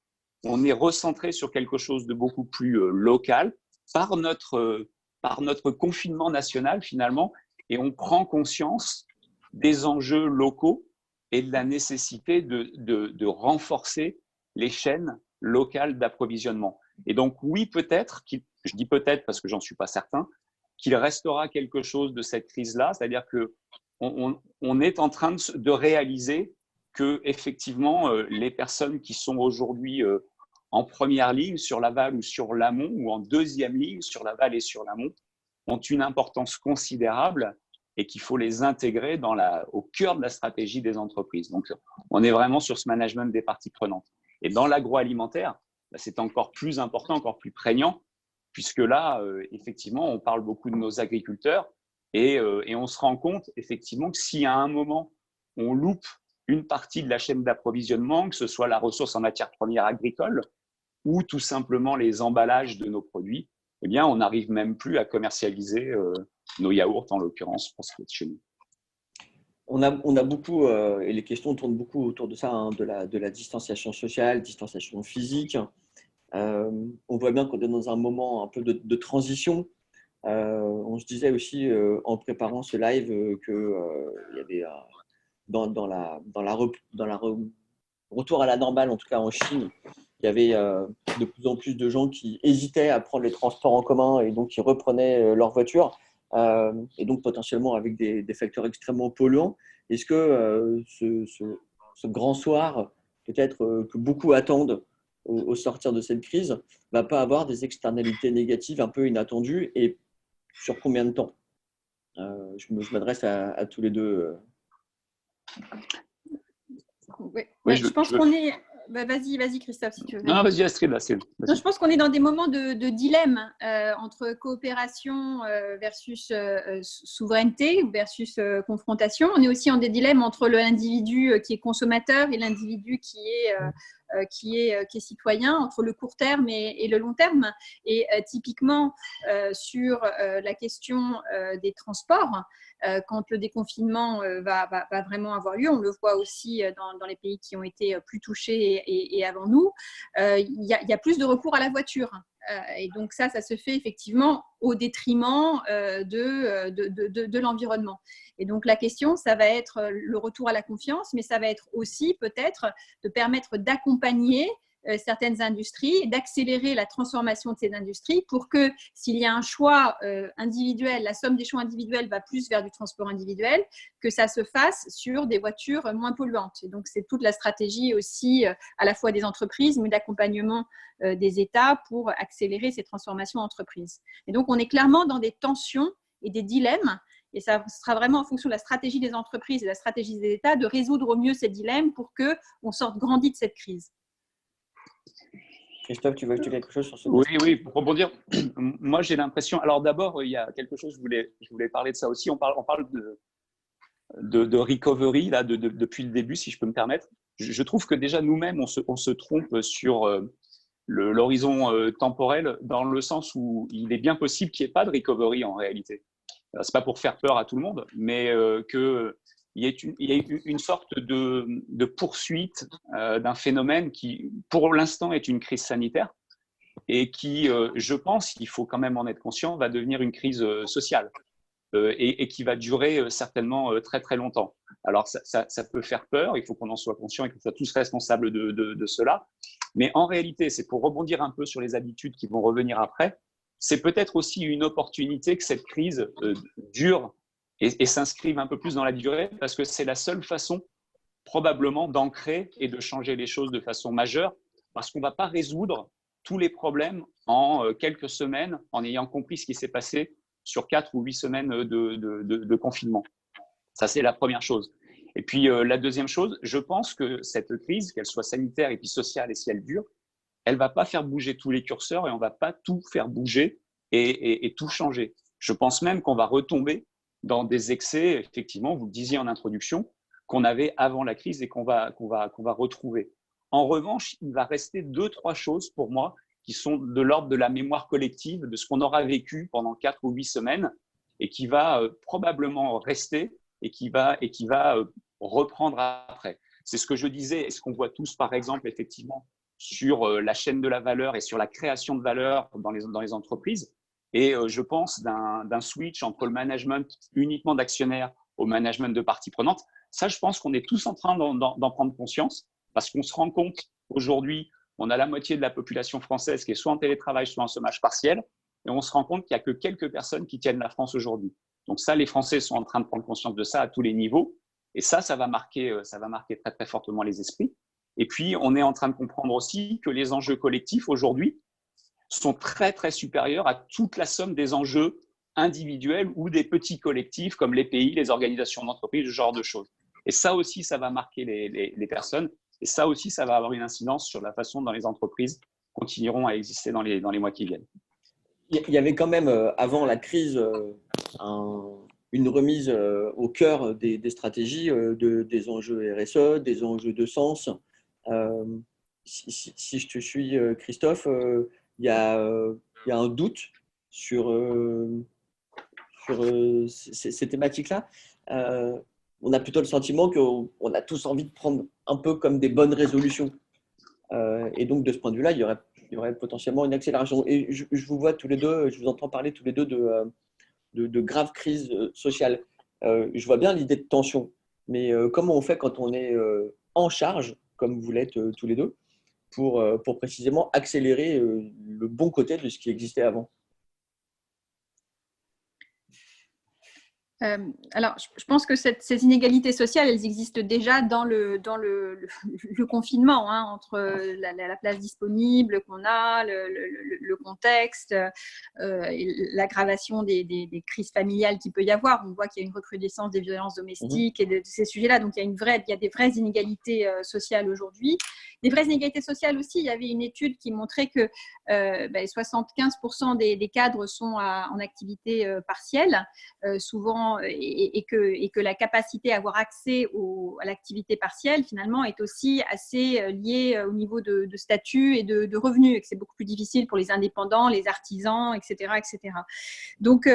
on est recentré sur quelque chose de beaucoup plus local par notre confinement national finalement, et on prend conscience des enjeux locaux et de la nécessité de renforcer les chaînes locales d'approvisionnement. Et donc oui, peut-être, je dis peut-être parce que j'en suis pas certain, qu'il restera quelque chose de cette crise-là, c'est-à-dire qu'on est en train de réaliser que effectivement les personnes qui sont aujourd'hui en première ligne sur l'aval ou sur l'amont, ou en deuxième ligne sur l'aval et sur l'amont, ont une importance considérable et qu'il faut les intégrer au cœur de la stratégie des entreprises. Donc, on est vraiment sur ce management des parties prenantes. Et dans l'agroalimentaire, c'est encore plus important, encore plus prégnant, puisque là, effectivement, on parle beaucoup de nos agriculteurs et on se rend compte, effectivement, que si à un moment, on loupe une partie de la chaîne d'approvisionnement, que ce soit la ressource en matières premières agricoles ou tout simplement les emballages de nos produits, eh bien, on n'arrive même plus à commercialiser nos yaourts, en l'occurrence, pour ce qui est de chez nous. On a beaucoup, et les questions tournent beaucoup autour de ça, hein, de la distanciation sociale, distanciation physique. On voit bien qu'on est dans un moment un peu de transition. On se disait aussi en préparant ce live qu'il y avait dans la retour à la normale, en tout cas en Chine, il y avait de plus en plus de gens qui hésitaient à prendre les transports en commun et donc qui reprenaient leur voiture, et donc potentiellement avec des facteurs extrêmement polluants. Est-ce que ce grand soir, peut-être que beaucoup attendent au sortir de cette crise, ne va pas avoir des externalités négatives un peu inattendues, et sur combien de temps? Je m'adresse à tous les deux. Oui, je pense qu'on est… Vas-y Christophe, si tu veux. Non, vas-y Astrid. Non, je pense qu'on est dans des moments de dilemme entre coopération versus souveraineté versus confrontation. On est aussi en des dilemmes entre l'individu qui est consommateur et l'individu qui est citoyen, entre le court terme et le long terme. Et typiquement, sur la question des transports, quand le déconfinement va vraiment avoir lieu, on le voit aussi dans les pays qui ont été plus touchés et avant nous, il y a plus de recours à la voiture. Et donc ça se fait effectivement au détriment de l'environnement. Et donc la question, ça va être le retour à la confiance, mais ça va être aussi peut-être de permettre d'accompagner certaines industries et d'accélérer la transformation de ces industries pour que s'il y a un choix individuel, la somme des choix individuels va plus vers du transport individuel, que ça se fasse sur des voitures moins polluantes. Et donc c'est toute la stratégie aussi à la fois des entreprises mais d'accompagnement des États pour accélérer ces transformations entreprises. Et donc on est clairement dans des tensions et des dilemmes. Et ça sera vraiment en fonction de la stratégie des entreprises et de la stratégie des États de résoudre au mieux ces dilemmes pour qu'on sorte grandi de cette crise. Christophe, tu veux ajouter quelque chose sur ce point? Oui, pour rebondir, moi j'ai l'impression… Alors d'abord, il y a quelque chose, je voulais parler de ça aussi. On parle de recovery là, depuis le début, si je peux me permettre. Je trouve que déjà nous-mêmes, on se trompe sur l'horizon temporel, dans le sens où il est bien possible qu'il n'y ait pas de recovery en réalité. Ce n'est pas pour faire peur à tout le monde, mais qu'il y ait une sorte de poursuite d'un phénomène qui, pour l'instant, est une crise sanitaire et qui, je pense, il faut quand même en être conscient, va devenir une crise sociale et qui va durer certainement très, très longtemps. Alors, ça peut faire peur, il faut qu'on en soit conscient et qu'on soit tous responsables de cela. Mais en réalité, c'est pour rebondir un peu sur les habitudes qui vont revenir après, c'est peut-être aussi une opportunité que cette crise dure et s'inscrive un peu plus dans la durée, parce que c'est la seule façon probablement d'ancrer et de changer les choses de façon majeure, parce qu'on ne va pas résoudre tous les problèmes en quelques semaines en ayant compris ce qui s'est passé sur 4 ou 8 semaines de confinement. Ça, c'est la première chose. Et puis, la deuxième chose, je pense que cette crise, qu'elle soit sanitaire et puis sociale, et si elle dure, elle ne va pas faire bouger tous les curseurs et on ne va pas tout faire bouger et tout changer. Je pense même qu'on va retomber dans des excès, effectivement, vous le disiez en introduction, qu'on avait avant la crise et qu'on va retrouver. En revanche, il va rester 2-3 choses pour moi qui sont de l'ordre de la mémoire collective, de ce qu'on aura vécu pendant 4 ou 8 semaines et qui va probablement rester et qui va reprendre après. C'est ce que je disais et ce qu'on voit tous, par exemple, effectivement, sur la chaîne de la valeur et sur la création de valeur dans les entreprises. Et je pense d'un switch entre le management uniquement d'actionnaires au management de parties prenantes. Ça, je pense qu'on est tous en train d'en prendre conscience parce qu'on se rend compte aujourd'hui, on a la moitié de la population française qui est soit en télétravail, soit en chômage partiel. et on se rend compte qu'il n'y a que quelques personnes qui tiennent la France aujourd'hui. Donc ça, les Français sont en train de prendre conscience de ça à tous les niveaux, et ça va marquer très, très fortement les esprits. Et puis, on est en train de comprendre aussi que les enjeux collectifs aujourd'hui sont très, très supérieurs à toute la somme des enjeux individuels ou des petits collectifs comme les pays, les organisations d'entreprise, ce genre de choses. Et ça aussi, ça va marquer les personnes. Et ça aussi, ça va avoir une incidence sur la façon dont les entreprises continueront à exister dans les mois qui viennent. Il y avait quand même, avant la crise, une remise au cœur des stratégies, des enjeux RSE, des enjeux de sens. Si je te suis, Christophe, il y a un doute sur ces thématiques-là. On a plutôt le sentiment qu'on a tous envie de prendre un peu comme des bonnes résolutions. Et donc, de ce point de vue-là, il y aurait potentiellement une accélération. Et je vous vois tous les deux, je vous entends parler tous les deux de graves crises sociales. Je vois bien l'idée de tension, mais comment on fait quand on est en charge, comme vous l'êtes tous les deux, pour précisément accélérer le bon côté de ce qui existait avant? Alors, je pense que ces inégalités sociales, elles existent déjà dans le confinement, hein, entre la place disponible qu'on a, le contexte, l'aggravation des crises familiales qu'il peut y avoir. On voit qu'il y a une recrudescence des violences domestiques et de ces sujets-là. Donc, il y a des vraies inégalités sociales aujourd'hui. Des vraies inégalités sociales aussi, il y avait une étude qui montrait que 75% des cadres sont en activité partielle, souvent, et que la capacité à avoir accès à l'activité partielle, finalement, est aussi assez liée au niveau de statut et de revenus, et que c'est beaucoup plus difficile pour les indépendants, les artisans, etc. etc. Donc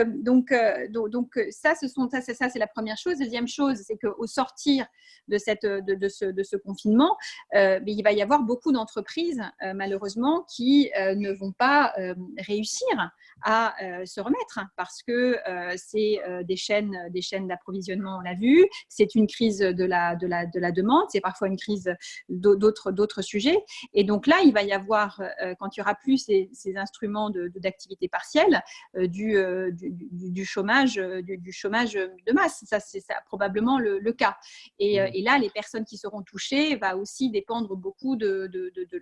ça, c'est la première chose. Deuxième chose, c'est qu'au sortir de ce confinement, il va y avoir beaucoup d'entreprises, malheureusement, qui ne vont pas réussir à se remettre parce que c'est des chaînes d'approvisionnement, on l'a vu, c'est une crise de la demande, c'est parfois une crise d'autres sujets. Et donc là, il va y avoir, quand il n'y aura plus ces instruments d'activité partielle, du chômage de masse. Ça, c'est probablement le cas. Et là, les personnes qui seront touchées va aussi dépendre beaucoup de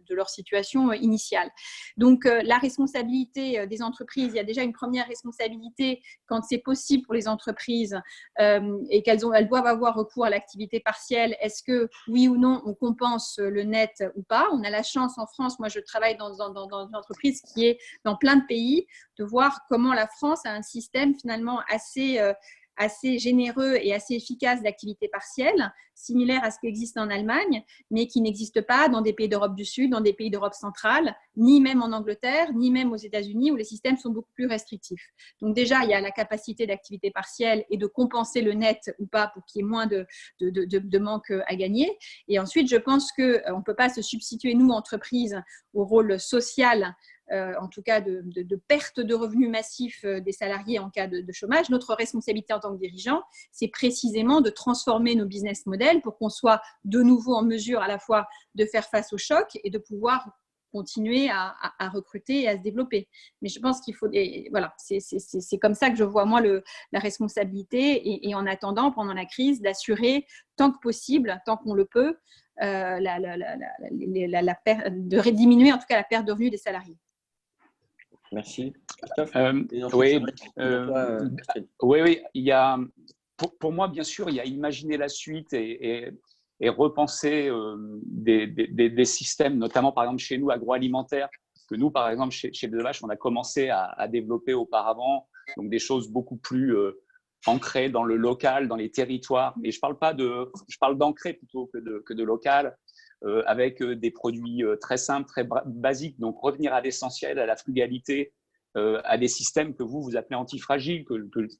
leur situation initiale. Donc, la responsabilité des entreprises, il y a déjà une première responsabilité quand c'est possible pour les entreprises et qu'elles doivent avoir recours à l'activité partielle. Est-ce que, oui ou non, on compense le net ou pas? On a la chance en France, moi je travaille dans une entreprise qui est dans plein de pays, de voir comment la France a un système finalement assez généreux et assez efficace d'activité partielle, similaire à ce qui existe en Allemagne, mais qui n'existe pas dans des pays d'Europe du Sud, dans des pays d'Europe centrale, ni même en Angleterre, ni même aux États-Unis, où les systèmes sont beaucoup plus restrictifs. Donc déjà, il y a la capacité d'activité partielle et de compenser le net ou pas pour qu'il y ait moins de manque à gagner. Et ensuite, je pense qu'on ne peut pas se substituer, nous, entreprises, au rôle social, en tout cas de perte de revenus massifs des salariés en cas de chômage. Notre responsabilité en tant que dirigeant, c'est précisément de transformer nos business models pour qu'on soit de nouveau en mesure à la fois de faire face au choc et de pouvoir continuer à recruter et à se développer. Mais je pense qu'il faut… Voilà, c'est comme ça que je vois, moi, la responsabilité et en attendant, pendant la crise, d'assurer, tant que possible, tant qu'on le peut, de diminuer en tout cas la perte de revenus des salariés. Merci. Christophe, oui, il y a, pour moi, bien sûr, il y a imaginer la suite et repenser des systèmes, notamment par exemple chez nous, agroalimentaires, que nous, par exemple, chez Devache, on a commencé à développer auparavant, donc des choses beaucoup plus ancrées dans le local, dans les territoires. Et je parle d'ancré plutôt que de local. Avec des produits très simples, très basiques. Donc, revenir à l'essentiel, à la frugalité, à des systèmes que vous appelez antifragiles,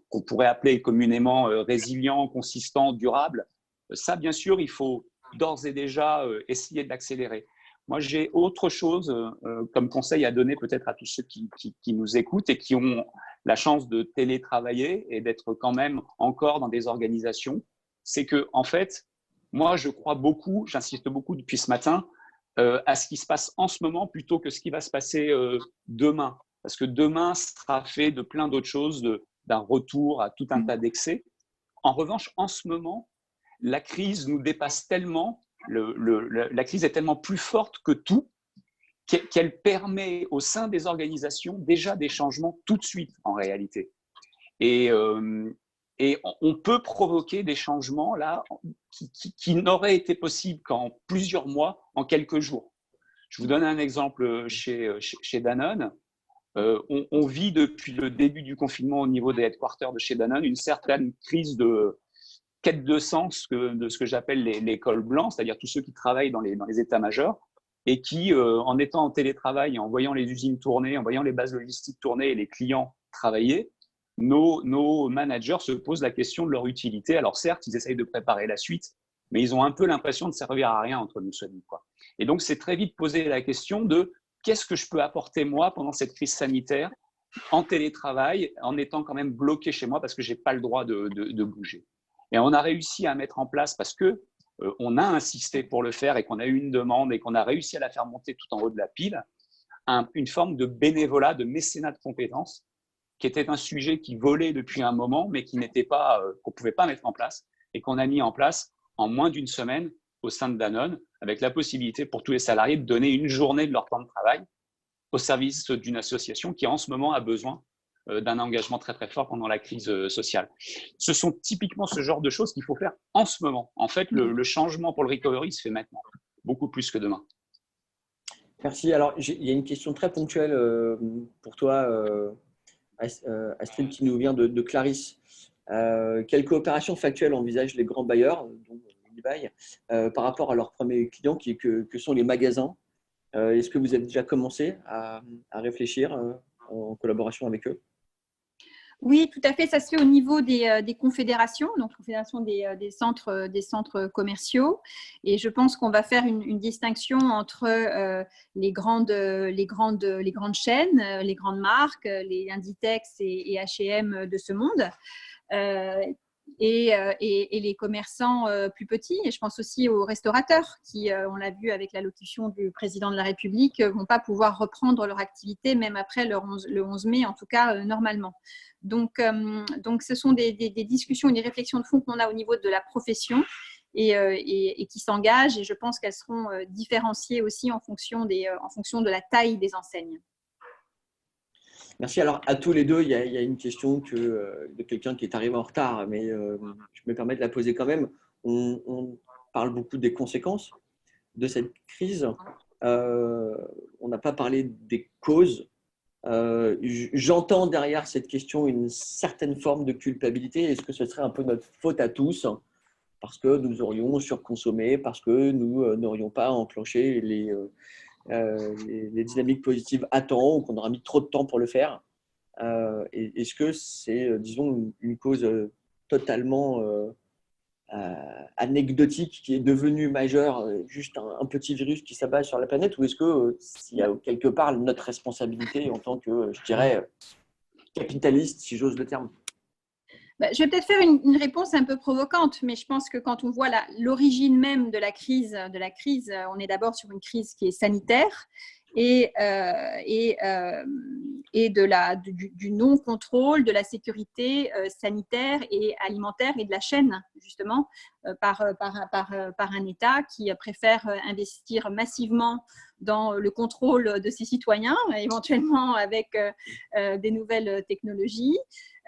qu'on pourrait appeler communément résilients, consistants, durables. Ça, bien sûr, il faut d'ores et déjà essayer d'accélérer. Moi, j'ai autre chose comme conseil à donner peut-être à tous ceux qui nous écoutent et qui ont la chance de télétravailler et d'être quand même encore dans des organisations. C'est que, en fait, moi, je crois beaucoup, j'insiste beaucoup depuis ce matin, à ce qui se passe en ce moment plutôt que ce qui va se passer demain. parce que demain sera fait de plein d'autres choses, d'un retour à tout un tas d'excès. En revanche, en ce moment, la crise nous dépasse tellement, la crise est tellement plus forte que tout, qu'elle permet au sein des organisations déjà des changements tout de suite en réalité. Et on peut provoquer des changements là qui n'auraient été possibles qu'en plusieurs mois, en quelques jours. Je vous donne un exemple chez Danone. On vit depuis le début du confinement au niveau des headquarters de chez Danone une certaine crise de quête de sens de ce que j'appelle les cols blancs, c'est-à-dire tous ceux qui travaillent dans les états-majors et qui, en étant en télétravail, en voyant les usines tourner, en voyant les bases logistiques tourner et les clients travailler, nos managers se posent la question de leur utilité. Alors certes, ils essayent de préparer la suite, mais ils ont un peu l'impression de servir à rien entre nous seuls, quoi. Et donc, c'est très vite posé la question de qu'est-ce que je peux apporter moi pendant cette crise sanitaire en télétravail, en étant quand même bloqué chez moi parce que je n'ai pas le droit de bouger. Et on a réussi à mettre en place, parce que on a insisté pour le faire et qu'on a eu une demande et qu'on a réussi à la faire monter tout en haut de la pile, une forme de bénévolat, de mécénat de compétences, qui était un sujet qui volait depuis un moment, mais qui n'était pas, qu'on ne pouvait pas mettre en place et qu'on a mis en place en moins d'une semaine au sein de Danone, avec la possibilité pour tous les salariés de donner une journée de leur temps de travail au service d'une association qui en ce moment a besoin d'un engagement très très fort pendant la crise sociale. Ce sont typiquement ce genre de choses qu'il faut faire en ce moment. En fait, le changement pour le recovery se fait maintenant, beaucoup plus que demain. Merci. Alors, il y a une question très ponctuelle pour toi, Astrid, qui nous vient de Clarisse. Quelle coopération factuelle envisagent les grands bailleurs, dont Unibail, par rapport à leurs premiers clients que sont les magasins? Est-ce que vous avez déjà commencé à réfléchir en collaboration avec eux? Oui, tout à fait. Ça se fait au niveau des confédérations, donc confédération des centres commerciaux. Et je pense qu'on va faire une distinction entre les grandes chaînes, les grandes marques, les Inditex et H&M de ce monde. Et les commerçants plus petits. Et je pense aussi aux restaurateurs qui, on l'a vu avec l'allocution du président de la République, ne vont pas pouvoir reprendre leur activité même après le 11 mai, en tout cas normalement. Donc, ce sont des discussions et des réflexions de fond qu'on a au niveau de la profession et qui s'engagent. Et je pense qu'elles seront différenciées aussi en fonction de la taille des enseignes. Merci. Alors, à tous les deux, il y a une question de quelqu'un qui est arrivé en retard, mais je me permets de la poser quand même. On parle beaucoup des conséquences de cette crise. On n'a pas parlé des causes. J'entends derrière cette question une certaine forme de culpabilité. Est-ce que ce serait un peu notre faute à tous parce que nous aurions surconsommé, parce que nous n'aurions pas enclenché les dynamiques positives à temps ou qu'on aura mis trop de temps pour le faire? Est-ce que c'est, disons, une cause totalement anecdotique qui est devenue majeure, juste un petit virus qui s'abat sur la planète, ou est-ce que s'il y a quelque part notre responsabilité en tant que, je dirais, capitaliste, si j'ose le terme? Je vais peut-être faire une réponse un peu provocante, mais je pense que quand on voit l'origine même de la crise, on est d'abord sur une crise qui est sanitaire et du non-contrôle de la sécurité sanitaire et alimentaire et de la chaîne, justement, par un État qui préfère investir massivement dans le contrôle de ses citoyens, éventuellement avec des nouvelles technologies,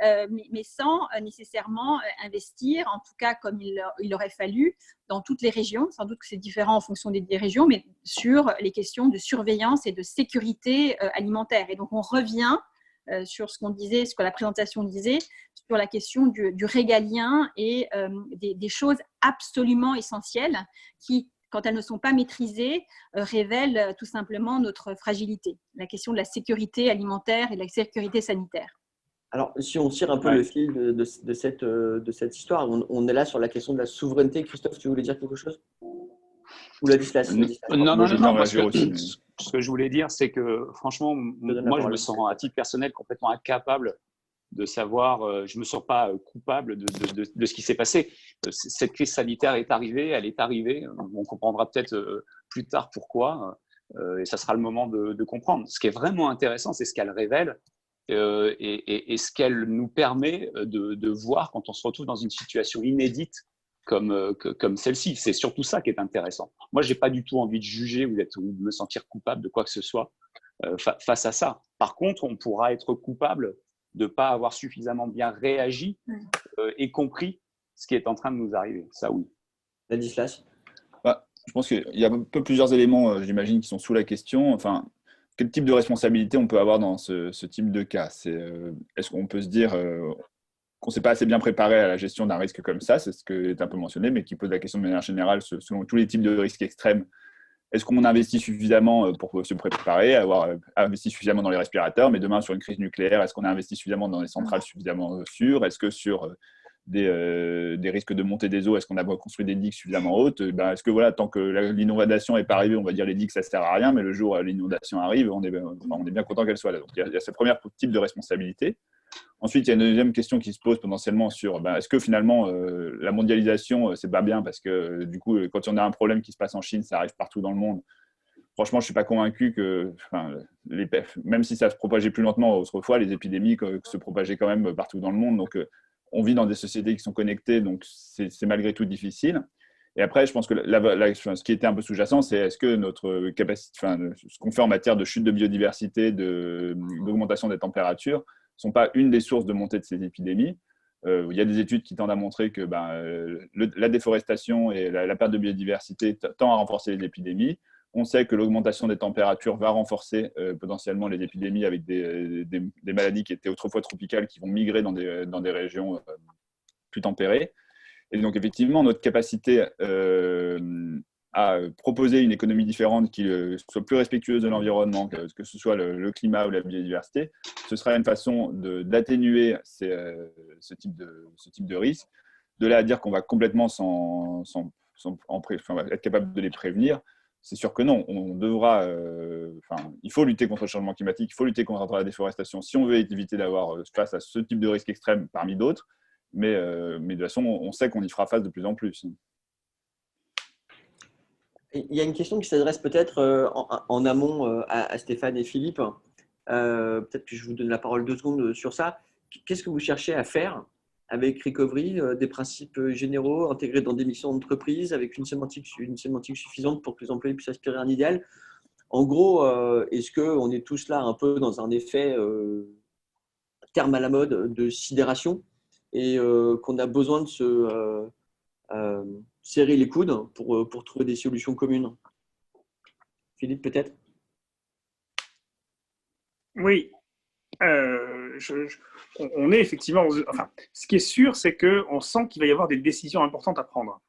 mais sans nécessairement investir, en tout cas comme il aurait fallu, dans toutes les régions. Sans doute que c'est différent en fonction des régions, mais sur les questions de surveillance et de sécurité alimentaire. Et donc, on revient sur ce qu'on disait, ce que la présentation disait, sur la question du régalien et des choses absolument essentielles qui, quand elles ne sont pas maîtrisées, révèlent tout simplement notre fragilité. La question de la sécurité alimentaire et de la sécurité sanitaire. Alors, si on tire un peu le fil de cette histoire, on est là sur la question de la souveraineté. Christophe, tu voulais dire quelque chose? Ou la dysplasie? Non, ce que je voulais dire, c'est que franchement, moi, je me sens à titre personnel complètement incapable de savoir, je ne me sens pas coupable de ce qui s'est passé. Cette crise sanitaire est arrivée, elle est arrivée, on comprendra peut-être plus tard pourquoi. et ça sera le moment de comprendre. Ce qui est vraiment intéressant, c'est ce qu'elle révèle et ce qu'elle nous permet de voir quand on se retrouve dans une situation inédite comme celle-ci. C'est surtout ça qui est intéressant. Moi, je n'ai pas du tout envie de juger ou de me sentir coupable de quoi que ce soit face à ça. Par contre, on pourra être coupable de ne pas avoir suffisamment bien réagi et compris ce qui est en train de nous arriver. Ça, oui. Ladislas? Je pense qu'il y a un peu plusieurs éléments, j'imagine, qui sont sous la question. Enfin, quel type de responsabilité on peut avoir dans ce type de cas? Est-ce qu'on peut se dire qu'on ne s'est pas assez bien préparé à la gestion d'un risque comme ça? C'est ce qui est un peu mentionné, mais qui pose la question de manière générale, selon tous les types de risques extrêmes. Est-ce qu'on investit suffisamment pour se préparer, avoir investi suffisamment dans les respirateurs, mais demain sur une crise nucléaire, est-ce qu'on a investi suffisamment dans les centrales suffisamment sûres? Est-ce que sur des risques de montée des eaux, est-ce qu'on a construit des digues suffisamment hautes? Est-ce que voilà, tant que l'inondation n'est pas arrivée, on va dire les digues ça ne sert à rien, mais le jour où l'inondation arrive, on est bien content qu'elle soit là. Donc il y a ce premier type de responsabilité. Ensuite, il y a une deuxième question qui se pose potentiellement sur est-ce que finalement la mondialisation, c'est pas bien parce que du coup, quand on a un problème qui se passe en Chine, ça arrive partout dans le monde. Franchement, je ne suis pas convaincu que, même si ça se propageait plus lentement autrefois, les épidémies se propageaient quand même partout dans le monde. Donc, on vit dans des sociétés qui sont connectées, donc c'est malgré tout difficile. Et après, je pense que ce qui était un peu sous-jacent, c'est est-ce que notre capacité, ce qu'on fait en matière de chute de biodiversité, d'augmentation des températures, ne sont pas une des sources de montée de ces épidémies. Il y a des études qui tendent à montrer que la déforestation et la perte de biodiversité tend à renforcer les épidémies. On sait que l'augmentation des températures va renforcer potentiellement les épidémies avec des maladies qui étaient autrefois tropicales qui vont migrer dans des régions plus tempérées. Et donc, effectivement, notre capacité à proposer une économie différente qui soit plus respectueuse de l'environnement, que ce soit le climat ou la biodiversité, ce sera une façon d'atténuer ce type de risque. De là à dire qu'on va complètement être capable de les prévenir, c'est sûr que non. Il faut lutter contre le changement climatique, il faut lutter contre la déforestation si on veut éviter d'avoir face à ce type de risque extrême parmi d'autres. Mais de toute façon, on sait qu'on y fera face de plus en plus. Il y a une question qui s'adresse peut-être en amont à Stéphane et Philippe. Peut-être que je vous donne la parole 2 secondes sur ça. Qu'est-ce que vous cherchez à faire avec Recovery? Des principes généraux intégrés dans des missions d'entreprise avec une sémantique suffisante pour que les employés puissent aspirer à un idéal? En gros, est-ce qu'on est tous là un peu dans un effet terme à la mode de sidération et qu'on a besoin de se serrer les coudes pour trouver des solutions communes? Philippe, peut-être? Oui. On est effectivement… ce qui est sûr, c'est qu'on sent qu'il va y avoir des décisions importantes à prendre.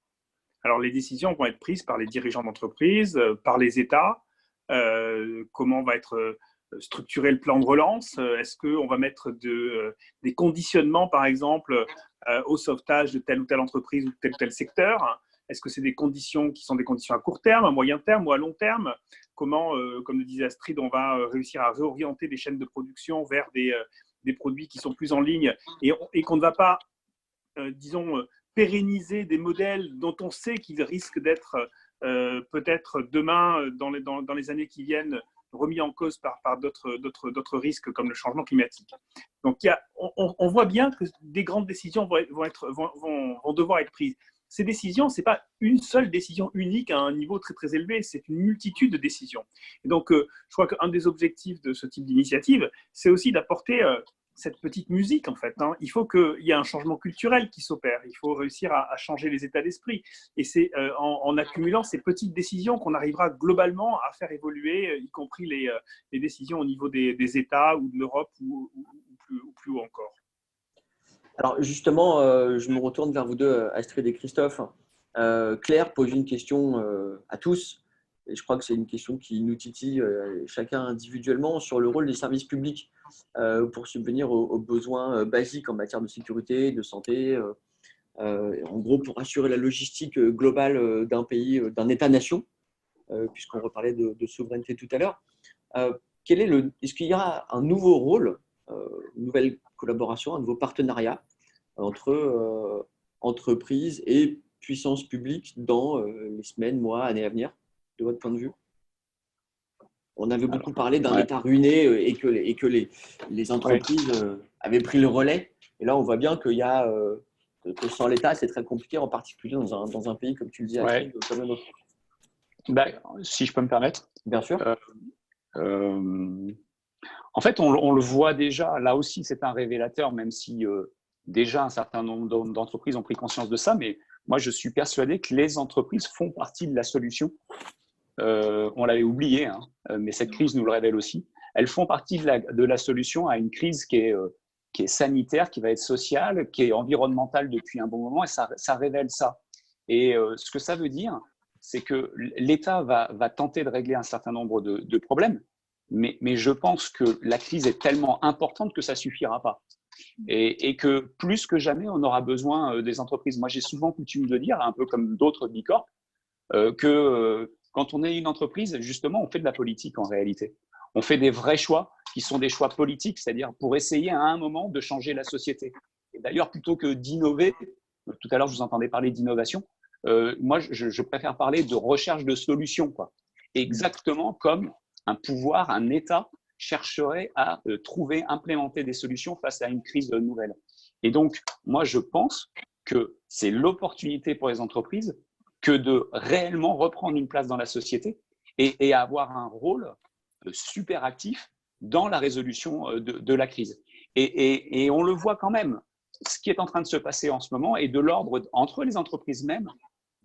Alors, les décisions vont être prises par les dirigeants d'entreprise, par les États. Comment va être structuré le plan de relance? Est-ce qu'on va mettre des conditionnements, par exemple, au sauvetage de telle ou telle entreprise ou de tel secteur? Est-ce que c'est des conditions qui sont des conditions à court terme, à moyen terme ou à long terme? Comment, comme le disait Astrid, on va réussir à réorienter des chaînes de production vers des produits qui sont plus en ligne et qu'on ne va pas, disons, pérenniser des modèles dont on sait qu'ils risquent d'être peut-être demain, dans les années qui viennent, remis en cause par d'autres risques comme le changement climatique. Donc, on voit bien que des grandes décisions vont devoir être prises. Ces décisions, ce n'est pas une seule décision unique à un niveau très, très élevé, c'est une multitude de décisions. Et donc, je crois qu'un des objectifs de ce type d'initiative, c'est aussi d'apporter cette petite musique, en fait. Il faut qu'il y ait un changement culturel qui s'opère. Il faut réussir à changer les états d'esprit. Et c'est en accumulant ces petites décisions qu'on arrivera globalement à faire évoluer, y compris les décisions au niveau des États ou de l'Europe ou plus haut encore. Alors justement, je me retourne vers vous deux, Astrid et Christophe. Claire pose une question à tous, et je crois que c'est une question qui nous titille chacun individuellement sur le rôle des services publics pour subvenir aux besoins basiques en matière de sécurité, de santé, en gros pour assurer la logistique globale d'un pays, d'un État-nation, puisqu'on reparlait de souveraineté tout à l'heure. Est-ce qu'il y aura un nouveau rôle, une nouvelle collaboration, un nouveau partenariat entre entreprises et puissance publique dans les semaines, mois, années à venir, de votre point de vue? Oui, On avait beaucoup parlé d'un État ruiné et que les entreprises avaient pris le relais. Et là, on voit bien qu'il y a que sans l'État, c'est très compliqué, en particulier dans un pays, comme tu le dis, Astrid, comme le nôtre. Si je peux me permettre. Bien sûr. En fait, on le voit déjà. Là aussi, c'est un révélateur, même si déjà un certain nombre d'entreprises ont pris conscience de ça. Mais moi, je suis persuadé que les entreprises font partie de la solution. On l'avait oublié, hein, mais cette crise nous le révèle aussi. Elles font partie de la solution à une crise qui est sanitaire, qui va être sociale, qui est environnementale depuis un bon moment, et ça révèle ça. Et ce que ça veut dire, c'est que l'État va tenter de régler un certain nombre de problèmes, mais je pense que la crise est tellement importante que ça ne suffira pas. Et que plus que jamais, on aura besoin des entreprises. Moi, j'ai souvent coutume de dire, un peu comme d'autres bicorps, que quand on est une entreprise, justement, on fait de la politique en réalité. On fait des vrais choix qui sont des choix politiques, c'est-à-dire pour essayer à un moment de changer la société. Et d'ailleurs, plutôt que d'innover, tout à l'heure, je vous entendais parler d'innovation, moi, je préfère parler de recherche de solutions, quoi. Exactement comme un pouvoir, un État chercherait à trouver, implémenter des solutions face à une crise nouvelle. Et donc, moi, je pense que c'est l'opportunité pour les entreprises que de réellement reprendre une place dans la société et avoir un rôle super actif dans la résolution de la crise. Et on le voit quand même, ce qui est en train de se passer en ce moment est de l'ordre, entre les entreprises même,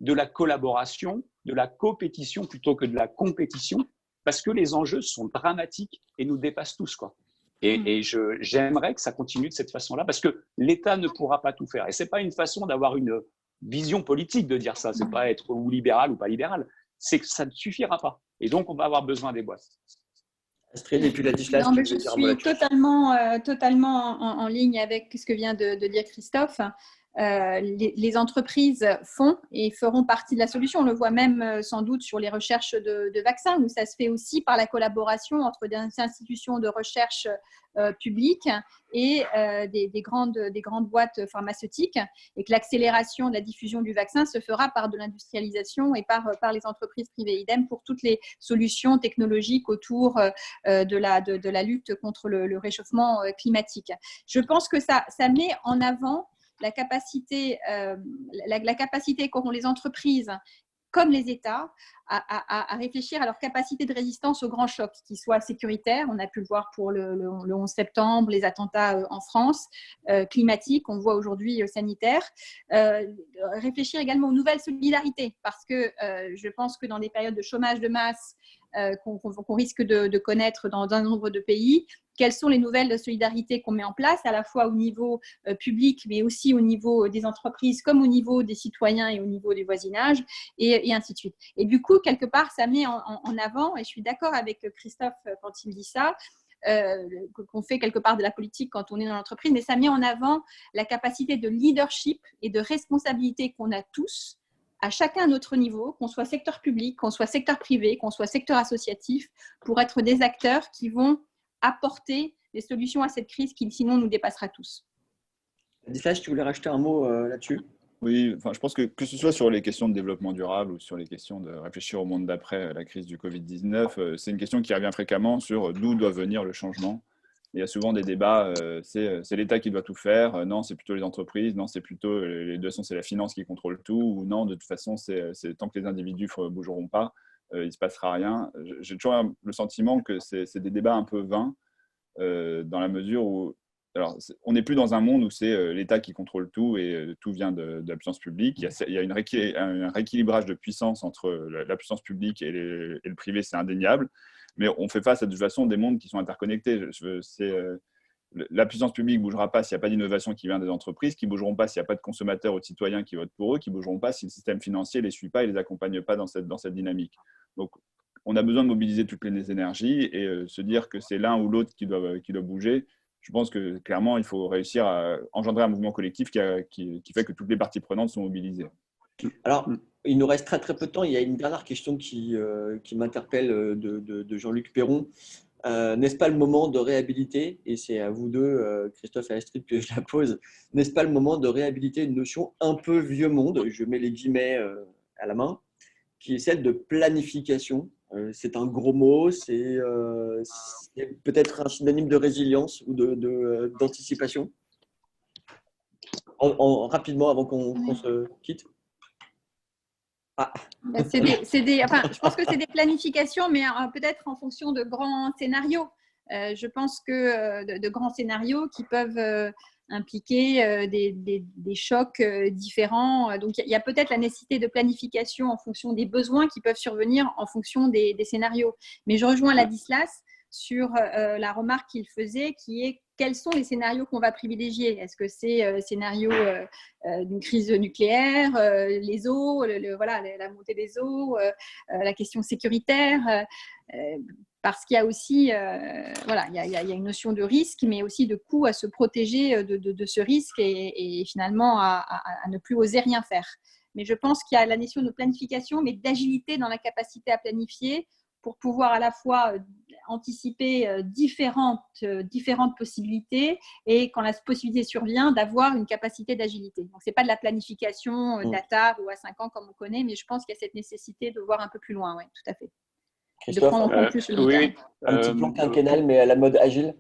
de la collaboration, de la compétition plutôt que de la compétition, parce que les enjeux sont dramatiques et nous dépassent tous, quoi. Et j'aimerais que ça continue de cette façon-là, parce que l'État ne pourra pas tout faire. Et ce n'est pas une façon d'avoir une vision politique de dire ça, ce n'est pas être ou libéral ou pas libéral, c'est que ça ne suffira pas. Et donc, on va avoir besoin des boîtes. Astrid, et puis Ladislas, non, mais je suis totalement en ligne avec ce que vient de dire Christophe. Les entreprises font et feront partie de la solution. On le voit même sans doute sur les recherches de vaccins, où ça se fait aussi par la collaboration entre des institutions de recherche publiques et des grandes boîtes pharmaceutiques, et que l'accélération de la diffusion du vaccin se fera par de l'industrialisation et par les entreprises privées. Idem pour toutes les solutions technologiques autour de la lutte contre le réchauffement climatique. Je pense que ça met en avant la capacité qu'auront les entreprises comme les États à réfléchir à leur capacité de résistance aux grands chocs, qu'ils soient sécuritaires, on a pu le voir pour le 11 septembre, les attentats en France, climatiques, on voit aujourd'hui sanitaires, réfléchir également aux nouvelles solidarités, parce que je pense que dans des périodes de chômage de masse qu'on risque de connaître dans un nombre de pays, quelles sont les nouvelles solidarités qu'on met en place, à la fois au niveau public, mais aussi au niveau des entreprises, comme au niveau des citoyens et au niveau du voisinage, et ainsi de suite. Et du coup, quelque part, ça met en avant, et je suis d'accord avec Christophe quand il dit ça, qu'on fait quelque part de la politique quand on est dans l'entreprise, mais ça met en avant la capacité de leadership et de responsabilité qu'on a tous, à chacun notre niveau, qu'on soit secteur public, qu'on soit secteur privé, qu'on soit secteur associatif, pour être des acteurs qui vont apporter des solutions à cette crise qui sinon nous dépassera tous. Ladislas, tu voulais rajouter un mot là-dessus ? Oui, enfin, je pense que ce soit sur les questions de développement durable ou sur les questions de réfléchir au monde d'après la crise du Covid-19, c'est une question qui revient fréquemment sur d'où doit venir le changement. Il y a souvent des débats, c'est l'État qui doit tout faire, non, c'est plutôt les entreprises, non, c'est plutôt, les deux sons, c'est la finance qui contrôle tout, ou non, de toute façon, c'est tant que les individus ne bougeront pas, il ne se passera rien. J'ai toujours le sentiment que c'est des débats un peu vains, dans la mesure où alors, on n'est plus dans un monde où c'est l'État qui contrôle tout et tout vient de la puissance publique. Il y a un rééquilibrage de puissance entre la puissance publique et le privé, c'est indéniable. Mais on fait face à de toute façon des mondes qui sont interconnectés. La puissance publique ne bougera pas s'il n'y a pas d'innovation qui vient des entreprises, qui ne bougeront pas s'il n'y a pas de consommateurs ou de citoyens qui votent pour eux, qui ne bougeront pas si le système financier ne les suit pas et ne les accompagne pas dans cette dynamique. Donc, on a besoin de mobiliser toutes les énergies et se dire que c'est l'un ou l'autre qui doit bouger. Je pense que clairement, il faut réussir à engendrer un mouvement collectif qui fait que toutes les parties prenantes sont mobilisées. Alors, il nous reste très très peu de temps. Il y a une dernière question qui m'interpelle de Jean-Luc Perron. N'est-ce pas le moment de réhabiliter, et c'est à vous deux, Christophe et Astrid, que je la pose, n'est-ce pas le moment de réhabiliter une notion un peu vieux monde, je mets les guillemets à la main, qui est celle de planification C'est un gros mot, c'est peut-être un synonyme de résilience ou d'anticipation. Rapidement, avant qu'on se quitte. Je pense que c'est des planifications, mais peut-être en fonction de grands scénarios. Je pense que de grands scénarios qui peuvent impliquer des chocs différents. Donc, il y a peut-être la nécessité de planification en fonction des besoins qui peuvent survenir en fonction des scénarios. Mais je rejoins Ladislas sur la remarque qu'il faisait, qui est quels sont les scénarios qu'on va privilégier? Est-ce que c'est le scénario d'une crise nucléaire, les eaux, la montée des eaux, la question sécuritaire parce qu'il y a aussi il y a une notion de risque, mais aussi de coût à se protéger de ce risque et finalement à ne plus oser rien faire. Mais je pense qu'il y a la notion de planification, mais d'agilité dans la capacité à planifier pour pouvoir à la fois anticiper différentes possibilités et quand la possibilité survient, d'avoir une capacité d'agilité. Donc, ce n'est pas de la planification data ou à 5 ans comme on connaît, mais je pense qu'il y a cette nécessité de voir un peu plus loin, oui, tout à fait. Christophe, de prendre en compte plus le long terme. Un petit plan quinquennal, mais à la mode agile.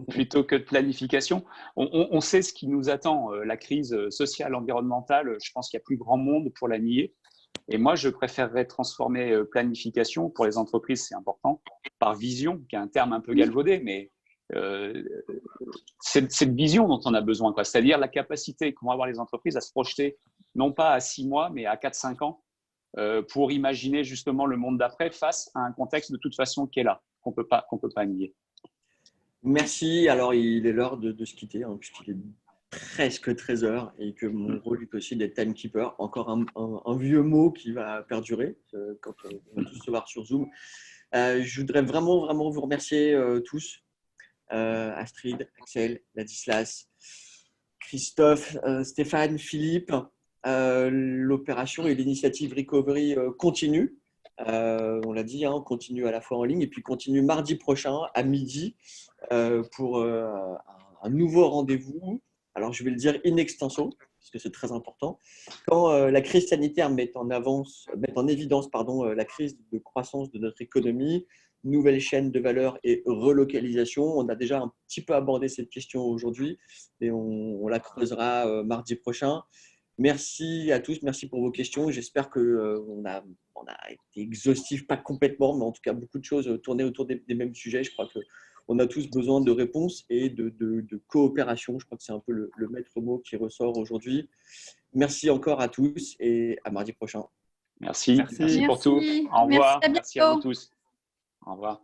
Plutôt que de planification. On sait ce qui nous attend. La crise sociale, environnementale, je pense qu'il n'y a plus grand monde pour la nier. Et moi, je préférerais transformer planification, pour les entreprises, c'est important, par vision, qui est un terme un peu galvaudé, mais c'est cette vision dont on a besoin, c'est-à-dire la capacité qu'ont avoir les entreprises à se projeter, non pas à 6 mois, mais à 4-5 ans, pour imaginer justement le monde d'après face à un contexte de toute façon qui est là, qu'on peut pas nier. Merci. Alors, il est l'heure de se quitter, puisqu'il est presque 13h et que mon rôle est aussi d'être timekeeper. Encore un vieux mot qui va perdurer quand on va tous se voir sur Zoom. Je voudrais vraiment vous remercier tous. Astrid, Axel, Ladislas, Christophe, Stéphane, Philippe. L'opération et l'initiative Recovery continue. On l'a dit, on continue à la fois en ligne et puis continue mardi prochain à midi pour un nouveau rendez-vous. Alors, je vais le dire in extenso, parce que c'est très important. Quand la crise sanitaire met en évidence la crise de croissance de notre économie, nouvelle chaîne de valeur et relocalisation, on a déjà un petit peu abordé cette question aujourd'hui et on la creusera mardi prochain. Merci à tous, merci pour vos questions. J'espère qu'on a été exhaustif, pas complètement, mais en tout cas beaucoup de choses tournées autour des mêmes sujets. Je crois qu'on a tous besoin de réponses et de coopération. Je crois que c'est un peu le maître mot qui ressort aujourd'hui. Merci encore à tous et à mardi prochain. Merci pour tout. Au revoir. Merci à vous tous. Au revoir.